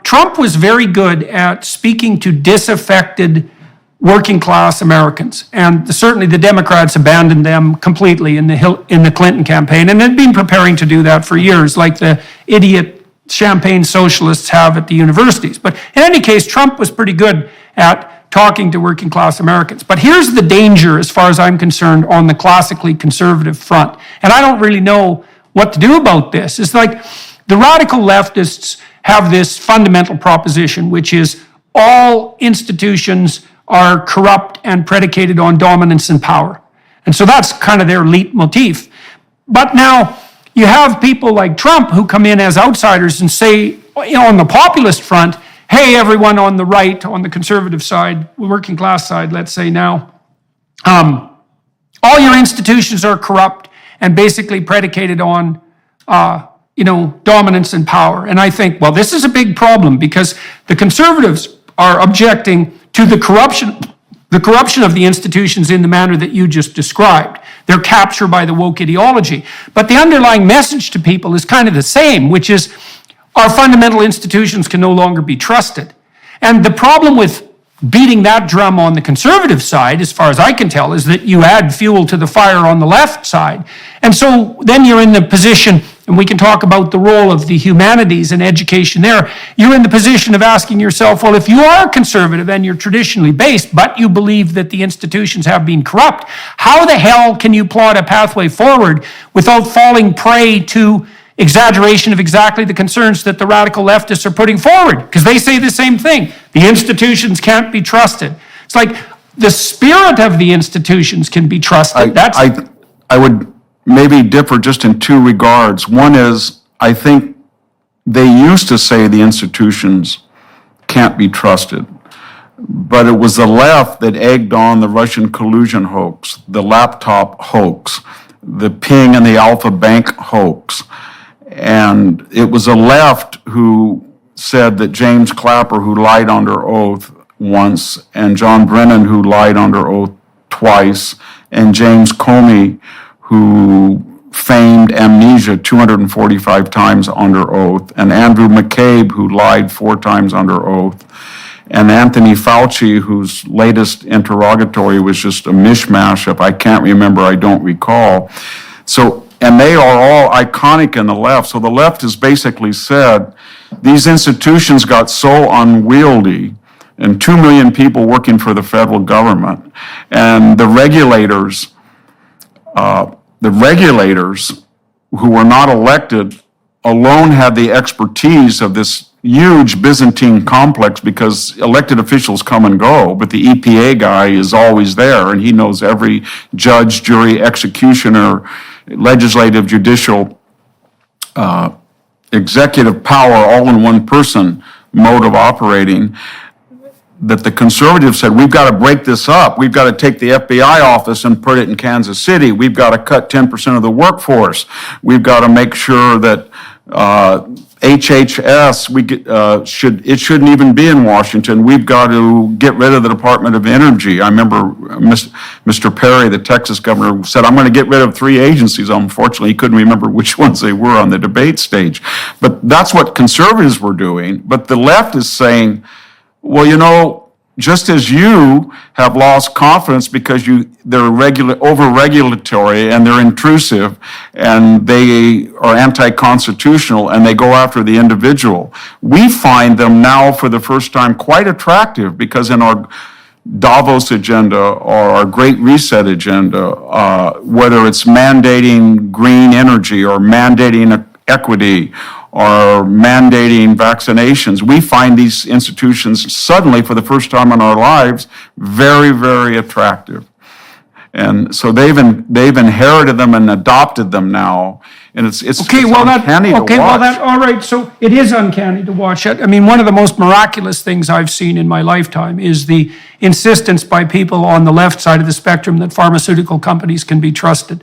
Trump was very good at speaking to disaffected working class Americans. And certainly the Democrats abandoned them completely in the Clinton campaign. And they've been preparing to do that for years, like the idiot champagne socialists have at the universities. But in any case, Trump was pretty good at talking to working class Americans. But here's the danger, as far as I'm concerned, on the classically conservative front. And I don't really know what to do about this. It's like the radical leftists have this fundamental proposition, which is all institutions are corrupt and predicated on dominance and power. And so that's kind of their leitmotif. But now you have people like Trump who come in as outsiders and say, on the populist front, hey, everyone on the right, on the conservative side, working class side, let's say now, all your institutions are corrupt and basically predicated on, dominance and power. And I think, well, this is a big problem because the conservatives are objecting to the corruption of the institutions in the manner that you just described. Their capture by the woke ideology. But the underlying message to people is kind of the same, which is our fundamental institutions can no longer be trusted. And the problem with beating that drum on the conservative side, as far as I can tell, is that you add fuel to the fire on the left side. And so then you're in the position, and we can talk about the role of the humanities and education there, you're in the position of asking yourself, well, if you are conservative and you're traditionally based, but you believe that the institutions have been corrupt, how the hell can you plot a pathway forward without falling prey to exaggeration of exactly the concerns that the radical leftists are putting forward? Because they say the same thing. The institutions can't be trusted. It's like the spirit of the institutions can be trusted.
I would maybe differ just in two regards. One is, I think they used to say the institutions can't be trusted, but it was the left that egged on the Russian collusion hoax, the laptop hoax, the Ping and the Alpha Bank hoax. And it was the left who said that James Clapper, who lied under oath once, and John Brennan, who lied under oath twice, and James Comey, who feigned amnesia 245 times under oath, and Andrew McCabe, who lied 4 times under oath, and Anthony Fauci, whose latest interrogatory was just a mishmash of I can't remember, I don't recall. So, and they are all iconic in the left. So the left has basically said these institutions got so unwieldy and 2 million people working for the federal government. And the regulators who were not elected alone had the expertise of this huge Byzantine complex, because elected officials come and go, but the EPA guy is always there, and he knows every judge, jury, executioner, legislative, judicial, executive power, all in one person mode of operating. That the conservatives said, we've got to break this up. We've got to take the FBI office and put it in Kansas City. We've got to cut 10% of the workforce. We've got to make sure that HHS, it shouldn't even be in Washington. We've got to get rid of the Department of Energy. I remember Mr. Perry, the Texas governor, said, I'm going to get rid of 3 agencies. Unfortunately, he couldn't remember which ones they were on the debate stage. But that's what conservatives were doing. But the left is saying, well, just as you have lost confidence because they're over-regulatory and they're intrusive and they are anti-constitutional and they go after the individual, we find them now for the first time quite attractive, because in our Davos agenda or our Great Reset agenda, whether it's mandating green energy or mandating equity or mandating vaccinations, we find these institutions suddenly, for the first time in our lives, very, very attractive. And so they've inherited them and adopted them now, and it's uncanny to watch.
All right, so it is uncanny to watch it. I mean, one of the most miraculous things I've seen in my lifetime is the insistence by people on the left side of the spectrum that pharmaceutical companies can be trusted.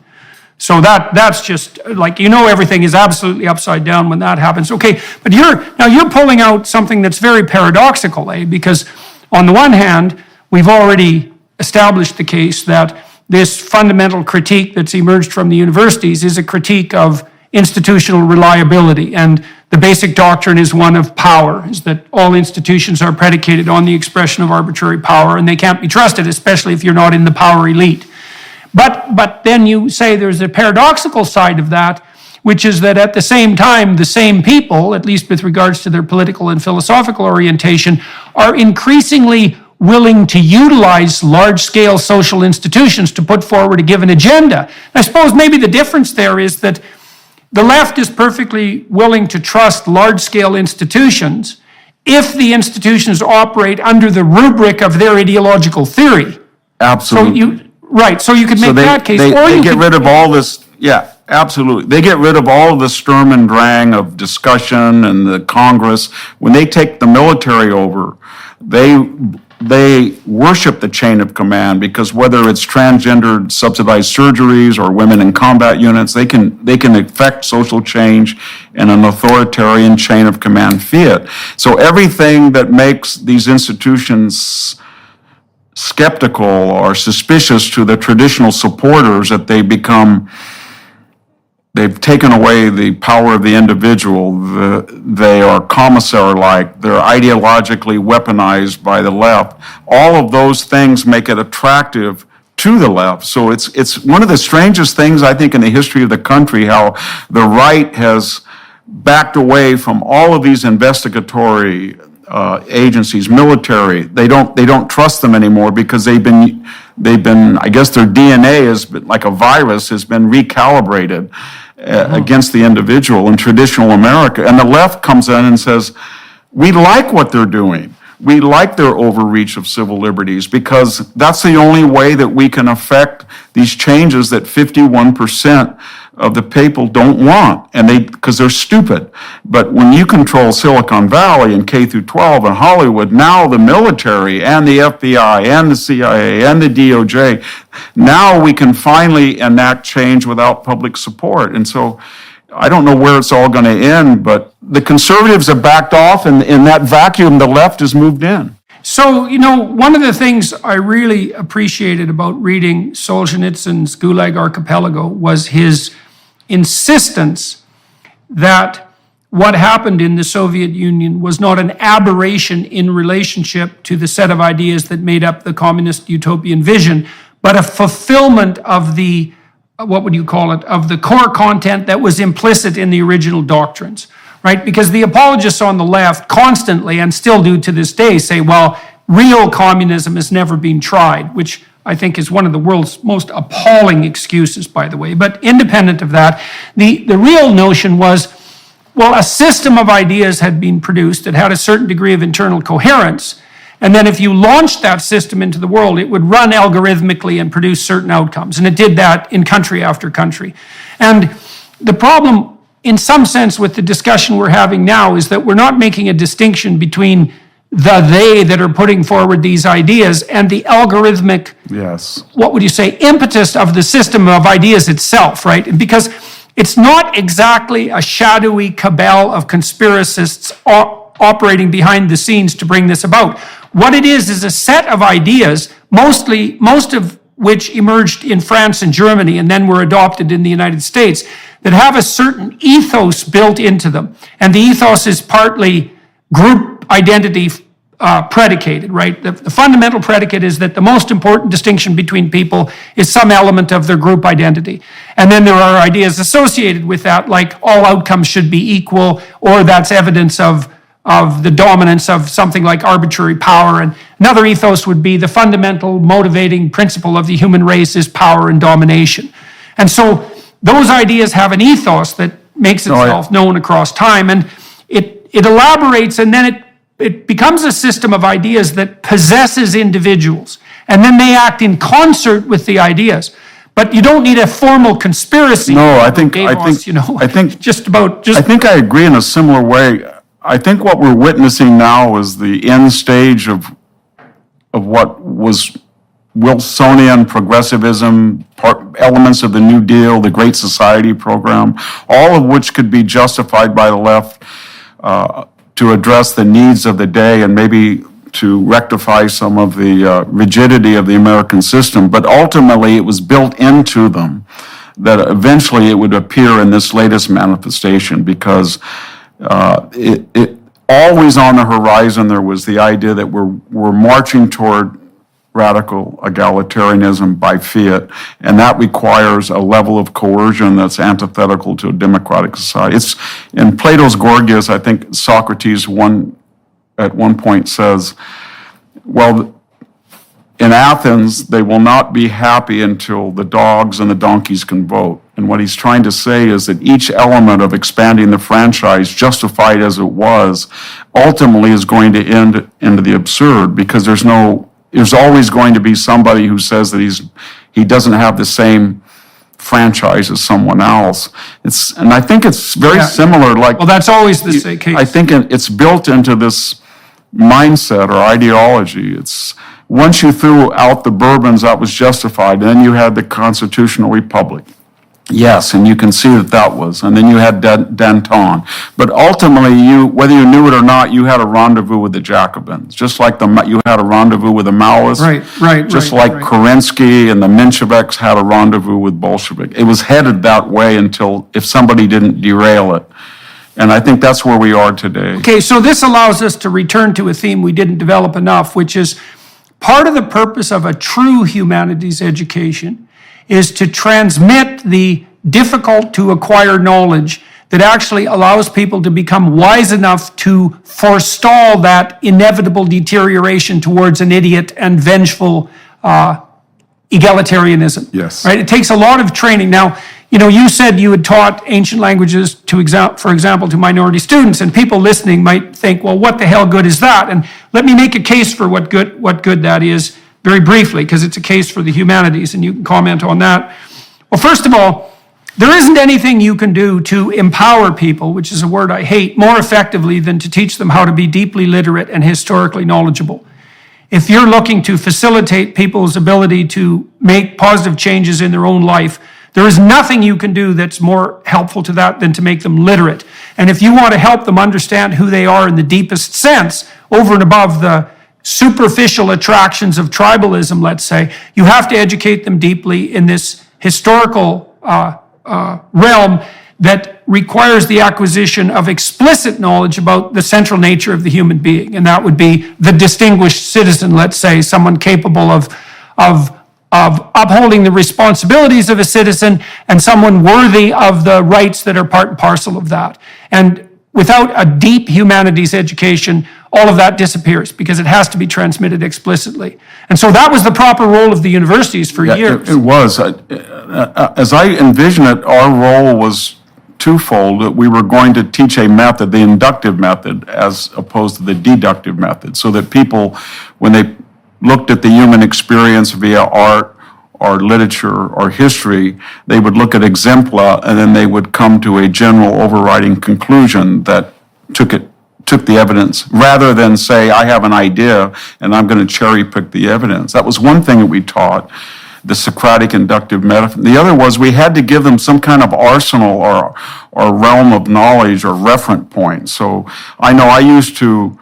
So that's just like, everything is absolutely upside down when that happens. Okay, but you're pulling out something that's very paradoxical, because on the one hand, we've already established the case that this fundamental critique that's emerged from the universities is a critique of institutional reliability, and the basic doctrine is one of power, is that all institutions are predicated on the expression of arbitrary power, and they can't be trusted, especially if you're not in the power elite. But then you say there's a paradoxical side of that, which is that at the same time, the same people, at least with regards to their political and philosophical orientation, are increasingly willing to utilize large-scale social institutions to put forward a given agenda. I suppose maybe the difference there is that the left is perfectly willing to trust large-scale institutions if the institutions operate under the rubric of their ideological theory.
Absolutely.
So you could make that case.
They get rid of all this, absolutely. They get rid of all of the Sturm and Drang of discussion and the Congress. When they take the military over, they worship the chain of command, because whether it's transgendered subsidized surgeries or women in combat units, they can effect social change in an authoritarian chain of command fiat. So everything that makes these institutions skeptical or suspicious to the traditional supporters, that they've taken away the power of the individual, they are commissar-like, they're ideologically weaponized by the left. All of those things make it attractive to the left. So it's one of the strangest things, I think, in the history of the country, how the right has backed away from all of these investigatory agencies, military. They don't trust them anymore, because they've been I guess their DNA has been, like a virus, has been recalibrated against the individual in traditional America. And the left comes in and says, we like what they're doing. We like their overreach of civil liberties, because that's the only way that we can affect these changes that 51% of the people don't want, and because they're stupid. But when you control Silicon Valley and K through 12 and Hollywood, now the military and the FBI and the CIA and the DOJ, now we can finally enact change without public support. And so I don't know where it's all going to end, but the conservatives have backed off, and in that vacuum, the left has moved in.
So, one of the things I really appreciated about reading Solzhenitsyn's Gulag Archipelago was his insistence that what happened in the Soviet Union was not an aberration in relationship to the set of ideas that made up the communist utopian vision, but a fulfillment of the, what would you call it, of the core content that was implicit in the original doctrines, right? Because the apologists on the left constantly, and still do to this day, say, well, real communism has never been tried, which I think is one of the world's most appalling excuses, by the way. But independent of that, the real notion was, well, a system of ideas had been produced that had a certain degree of internal coherence, and then if you launched that system into the world, it would run algorithmically and produce certain outcomes. And it did that in country after country. And the problem, in some sense, with the discussion we're having now is that we're not making a distinction between the they that are putting forward these ideas and the algorithmic,
Yes.
what would you say, impetus of the system of ideas itself, right? Because it's not exactly a shadowy cabal of conspiracists operating behind the scenes to bring this about. What it is a set of ideas, most of which emerged in France and Germany and then were adopted in the United States, that have a certain ethos built into them. And the ethos is partly group identity predicated, right? The fundamental predicate is that the most important distinction between people is some element of their group identity. And then there are ideas associated with that, like all outcomes should be equal, or that's evidence of the dominance of something like arbitrary power. And another ethos would be the fundamental motivating principle of the human race is power and domination. And so those ideas have an ethos that makes itself known across time, and it elaborates, and then it becomes a system of ideas that possesses individuals, and then they act in concert with the ideas. But you don't need a formal conspiracy.
No, I think
I
think I agree in a similar way. I think what we're witnessing now is the end stage of what was Wilsonian progressivism, elements of the New Deal, the Great Society program, all of which could be justified by the left to address the needs of the day and maybe to rectify some of the rigidity of the American system. But ultimately, it was built into them that eventually it would appear in this latest manifestation, because it always on the horizon there was the idea that we're marching toward radical egalitarianism by fiat, and that requires a level of coercion that's antithetical to a democratic society. It's in Plato's Gorgias, I think Socrates at one point says, well, in Athens, they will not be happy until the dogs and the donkeys can vote. And what he's trying to say is that each element of expanding the franchise, justified as it was, ultimately is going to end into the absurd, because there's always going to be somebody who says that he doesn't have the same franchise as someone else. And I think it's very similar. Well,
that's always the case.
I think it's built into this mindset or ideology. It's once you threw out the Bourbons, that was justified. And then you had the constitutional republic. Yes, and you can see that was. And then you had Danton. But ultimately, whether you knew it or not, you had a rendezvous with the Jacobins. Just like you had a rendezvous with the Maoists.
Right.
Just like Kerensky and the Mensheviks had a rendezvous with Bolshevik. It was headed that way until if somebody didn't derail it. And I think that's where we are today.
Okay, so this allows us to return to a theme we didn't develop enough, which is part of the purpose of a true humanities education is to transmit the difficult to acquire knowledge that actually allows people to become wise enough to forestall that inevitable deterioration towards an idiot and vengeful egalitarianism.
Yes.
Right? It takes a lot of training. Now, you said you had taught ancient languages, for example, to minority students, and people listening might think, well, what the hell good is that? And let me make a case for what good that is very briefly, because it's a case for the humanities, and you can comment on that. Well, first of all, there isn't anything you can do to empower people, which is a word I hate, more effectively than to teach them how to be deeply literate and historically knowledgeable. If you're looking to facilitate people's ability to make positive changes in their own life, there is nothing you can do that's more helpful to that than to make them literate. And if you want to help them understand who they are in the deepest sense, over and above the superficial attractions of tribalism, let's say, you have to educate them deeply in this historical realm that requires the acquisition of explicit knowledge about the central nature of the human being. And that would be the distinguished citizen, let's say, someone capable of upholding the responsibilities of a citizen and someone worthy of the rights that are part and parcel of that. And without a deep humanities education, all of that disappears because it has to be transmitted explicitly. And so that was the proper role of the universities for years.
It was. As I envision it, our role was twofold. That we were going to teach a method, the inductive method, as opposed to the deductive method, so that people, when they looked at the human experience via art or literature or history, they would look at exempla and then they would come to a general overriding conclusion that took the evidence, rather than say, I have an idea and I'm going to cherry pick the evidence. That was one thing that we taught, the Socratic inductive method. The other was we had to give them some kind of arsenal or realm of knowledge or referent point. So I know I used to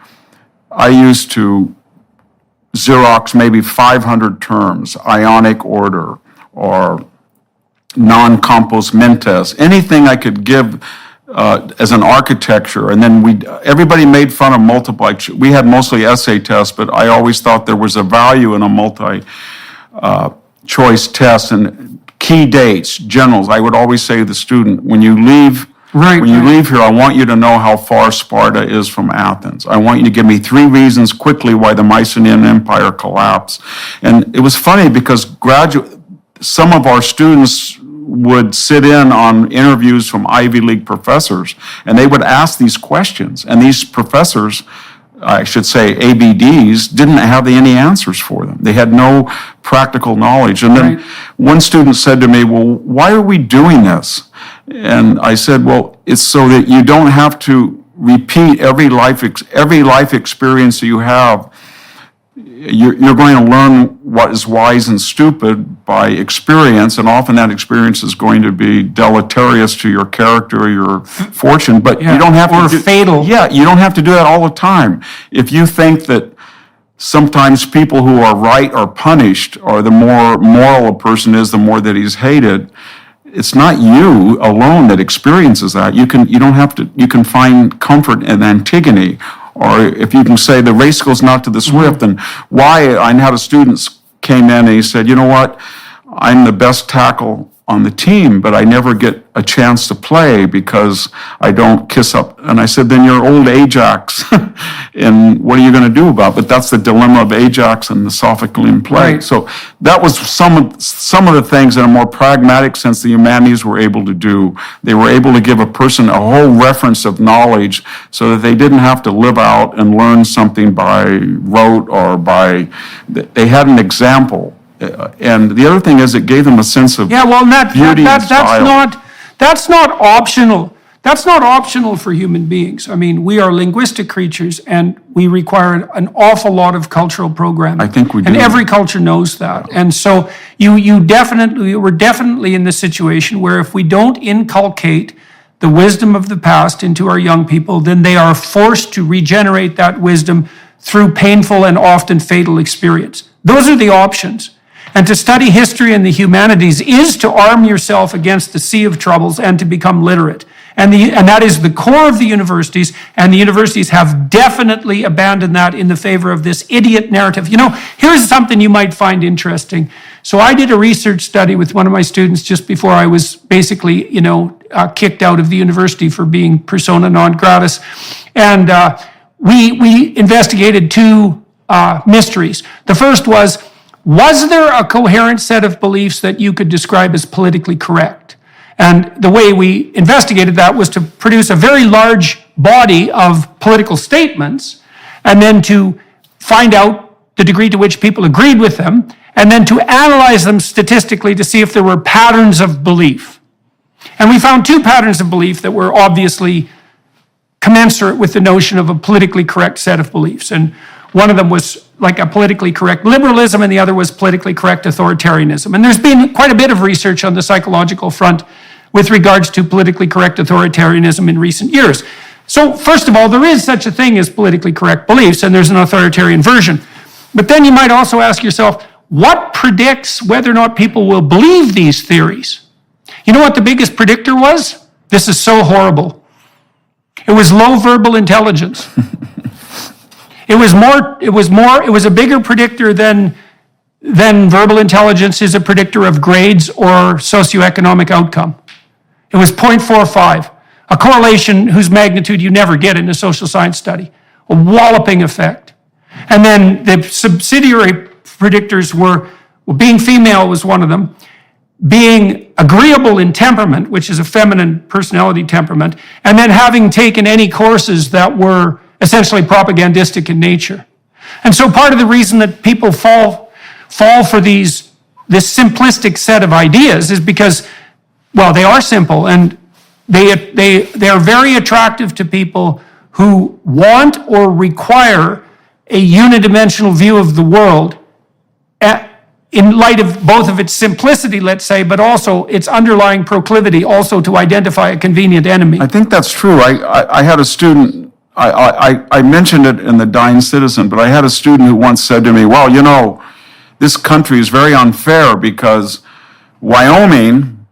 Xerox maybe 500 terms, ionic order or non-compos mentis, anything I could give as an architecture. And then everybody made fun of multiply. We had mostly essay tests, but I always thought there was a value in a multi-choice test. And key dates, generals, I would always say to the student, when you leave here, I want you to know how far Sparta is from Athens. I want you to give me 3 reasons quickly why the Mycenaean Empire collapsed. And it was funny because some of our students would sit in on interviews from Ivy League professors, and they would ask these questions. And these professors, I should say ABDs, didn't have any answers for them. They had no practical knowledge. And then one student said to me, well, why are we doing this? And I said, well, it's so that you don't have to repeat every life experience that you have. You're going to learn what is wise and stupid by experience, and often that experience is going to be deleterious to your character, your fortune, but you don't have to
fatal.
Yeah, you don't have to do that all the time. If you think that sometimes people who are right are punished, or the more moral a person is, the more that he's hated, it's not you alone that experiences that. You can find comfort in Antigone. Or if you can say the race goes not to the swift, and why, I had a student came in and he said, you know what, I'm the best tackle on the team, but I never get a chance to play because I don't kiss up. And I said, then you're old Ajax, and what are you going to do about it? But that's the dilemma of Ajax and the Sophoclean play.
Right.
So that was some of the things in a more pragmatic sense the humanities were able to do. They were able to give a person a whole reference of knowledge so that they didn't have to live out and learn something by rote or they had an example. And the other thing is it gave them a sense of beauty and style.
That's not optional. That's not optional for human beings. I mean, we are linguistic creatures and we require an awful lot of cultural programming.
I think we do.
And every culture knows that. And so we're definitely in the situation where if we don't inculcate the wisdom of the past into our young people, then they are forced to regenerate that wisdom through painful and often fatal experience. Those are the options. And to study history and the humanities is to arm yourself against the sea of troubles and to become literate. And that is the core of the universities, and the universities have definitely abandoned that in the favor of this idiot narrative. You know, here's something you might find interesting. So I did a research study with one of my students just before I was basically, kicked out of the university for being persona non gratis. And we investigated 2 mysteries. The first was there a coherent set of beliefs that you could describe as politically correct? And the way we investigated that was to produce a very large body of political statements, and then to find out the degree to which people agreed with them, and then to analyze them statistically to see if there were patterns of belief. And we found 2 patterns of belief that were obviously commensurate with the notion of a politically correct set of beliefs. And one of them was like a politically correct liberalism, and the other was politically correct authoritarianism. And there's been quite a bit of research on the psychological front with regards to politically correct authoritarianism in recent years. So first of all, there is such a thing as politically correct beliefs, and there's an authoritarian version. But then you might also ask yourself, what predicts whether or not people will believe these theories? You know what the biggest predictor was? This is so horrible. It was low verbal intelligence. It was a bigger predictor than verbal intelligence is a predictor of grades or socioeconomic outcome. It was 0.45. a correlation whose magnitude you never get in a social science study, a walloping effect. And then the subsidiary predictors were, well, being female was one of them, being agreeable in temperament, which is a feminine personality temperament, and then having taken any courses that were essentially propagandistic in nature. And so part of the reason that people fall for this simplistic set of ideas is because, well, they are simple, and they are very attractive to people who want or require a unidimensional view of the world in light of both of its simplicity, let's say, but also its underlying proclivity also to identify a convenient enemy.
I think that's true. I had a student, I mentioned it in the Dying Citizen, but I had a student who once said to me, well, you know, this country is very unfair because Wyoming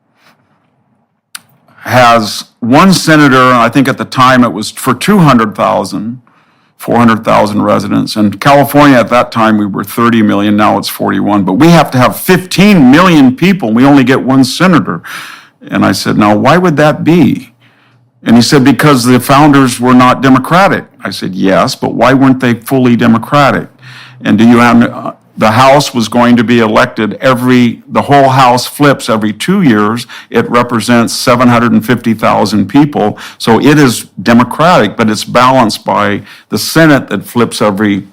has one senator, I think at the time it was for 400,000 residents. And California at that time, we were 30 million, now it's 41. But we have to have 15 million people, and we only get one senator. And I said, now, why would that be? And he said, because the founders were not democratic. I said, yes, but why weren't they fully democratic? And do you have, the House was going to be elected the whole House flips every 2 years. It represents 750,000 people. So it is democratic, but it's balanced by the Senate that flips every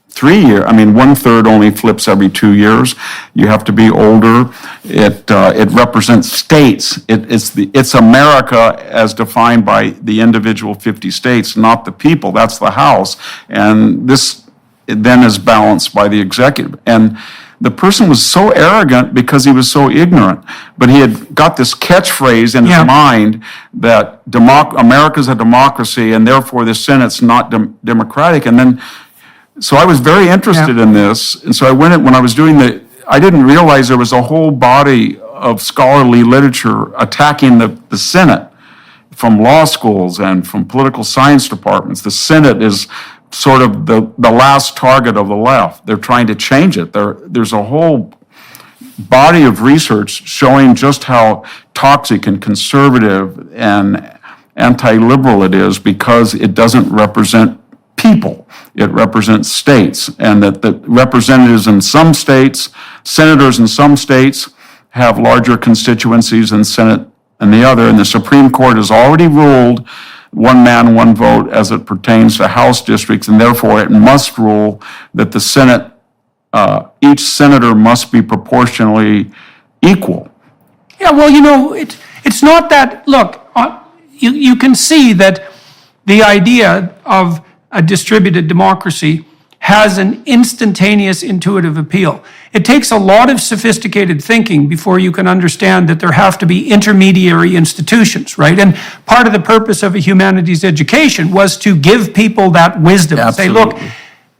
3 years. I mean, 1/3 only flips every 2 years. You have to be older. It represents states. It's America as defined by the individual 50 states, not the people. That's the House. And this then is balanced by the executive. And the person was so arrogant because he was so ignorant, but he had got this catchphrase in his mind that America's a democracy and therefore the Senate's not democratic. And then, so I was very interested in this. And so when I was doing I didn't realize there was a whole body of scholarly literature attacking the Senate from law schools and from political science departments. The Senate is sort of the last target of the left. They're trying to change it. There's a whole body of research showing just how toxic and conservative and anti-liberal it is because it doesn't represent people. It represents states, and that the representatives in some states, senators in some states, have larger constituencies than Senate and the other, and the Supreme Court has already ruled one man, one vote as it pertains to House districts, and therefore it must rule that the Senate, each senator must be proportionally equal.
Yeah, well, you know, it's not that, look, you can see that the idea of a distributed democracy has an instantaneous intuitive appeal. It takes a lot of sophisticated thinking before you can understand that there have to be intermediary institutions, right? And part of the purpose of a humanities education was to give people that wisdom.
Absolutely.
Say, look,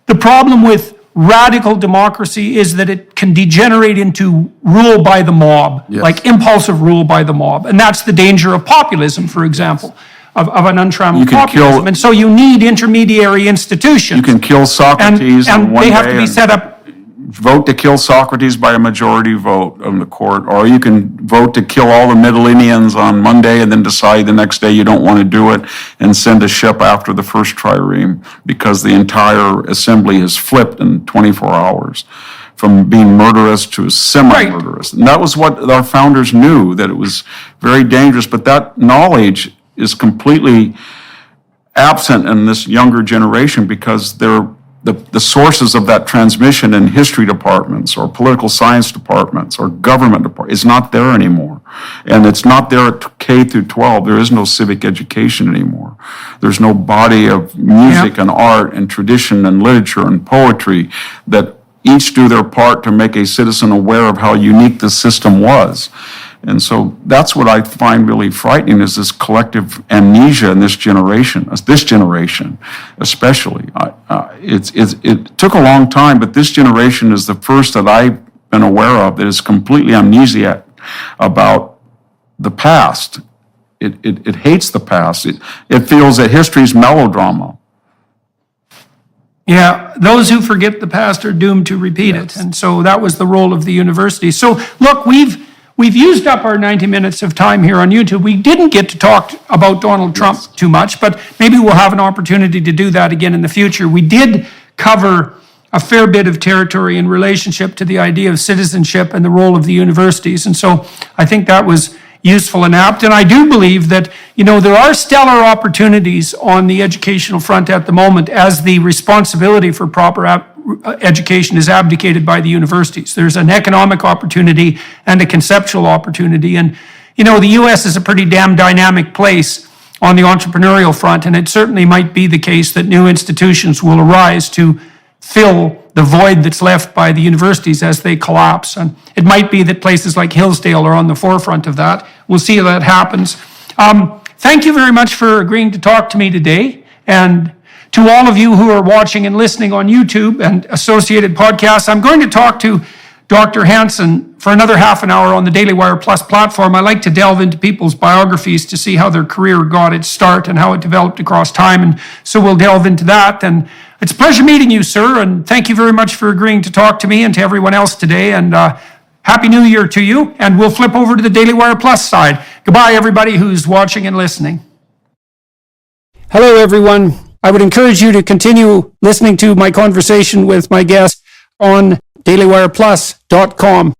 the problem with radical democracy is that it can degenerate into rule by the mob, like impulsive rule by the mob. And that's the danger of populism, for example. Of an untrammeled populism. And so you need intermediary institutions.
You can kill Socrates in one day.
And they have to be set up.
Vote to kill Socrates by a majority vote of the court, or you can vote to kill all the Middle-Indians on Monday and then decide the next day you don't want to do it and send a ship after the first trireme because the entire assembly has flipped in 24 hours from being murderous to semi-murderous. And that was what our founders knew, that it was very dangerous, but that knowledge is completely absent in this younger generation because the sources of that transmission in history departments or political science departments or government departments is not there anymore. And it's not there at K through 12. There is no civic education anymore. There's no body of music and art and tradition and literature and poetry that each do their part to make a citizen aware of how unique the system was. And so that's what I find really frightening is this collective amnesia in this generation especially. It took a long time, but this generation is the first that I've been aware of that is completely amnesiac about the past. It hates the past. It feels that history is melodrama.
Yeah, those who forget the past are doomed to repeat it. And so that was the role of the university. So look, we've used up our 90 minutes of time here on YouTube. We didn't get to talk about Donald Trump too much, but maybe we'll have an opportunity to do that again in the future. We did cover a fair bit of territory in relationship to the idea of citizenship and the role of the universities. And so I think that was useful and apt. And I do believe that, there are stellar opportunities on the educational front at the moment as the responsibility for proper education is abdicated by the universities. There's an economic opportunity and a conceptual opportunity. And, the U.S. is a pretty damn dynamic place on the entrepreneurial front, and it certainly might be the case that new institutions will arise to fill the void that's left by the universities as they collapse. And it might be that places like Hillsdale are on the forefront of that. We'll see how that happens. Thank you very much for agreeing to talk to me today. And to all of you who are watching and listening on YouTube and associated podcasts, I'm going to talk to Dr. Hanson for another half an hour on the Daily Wire Plus platform. I like to delve into people's biographies to see how their career got its start and how it developed across time. And so we'll delve into that. And it's a pleasure meeting you, sir. And thank you very much for agreeing to talk to me and to everyone else today. And Happy New Year to you. And we'll flip over to the Daily Wire Plus side. Goodbye, everybody who's watching and listening. Hello, everyone. I would encourage you to continue listening to my conversation with my guest on dailywireplus.com.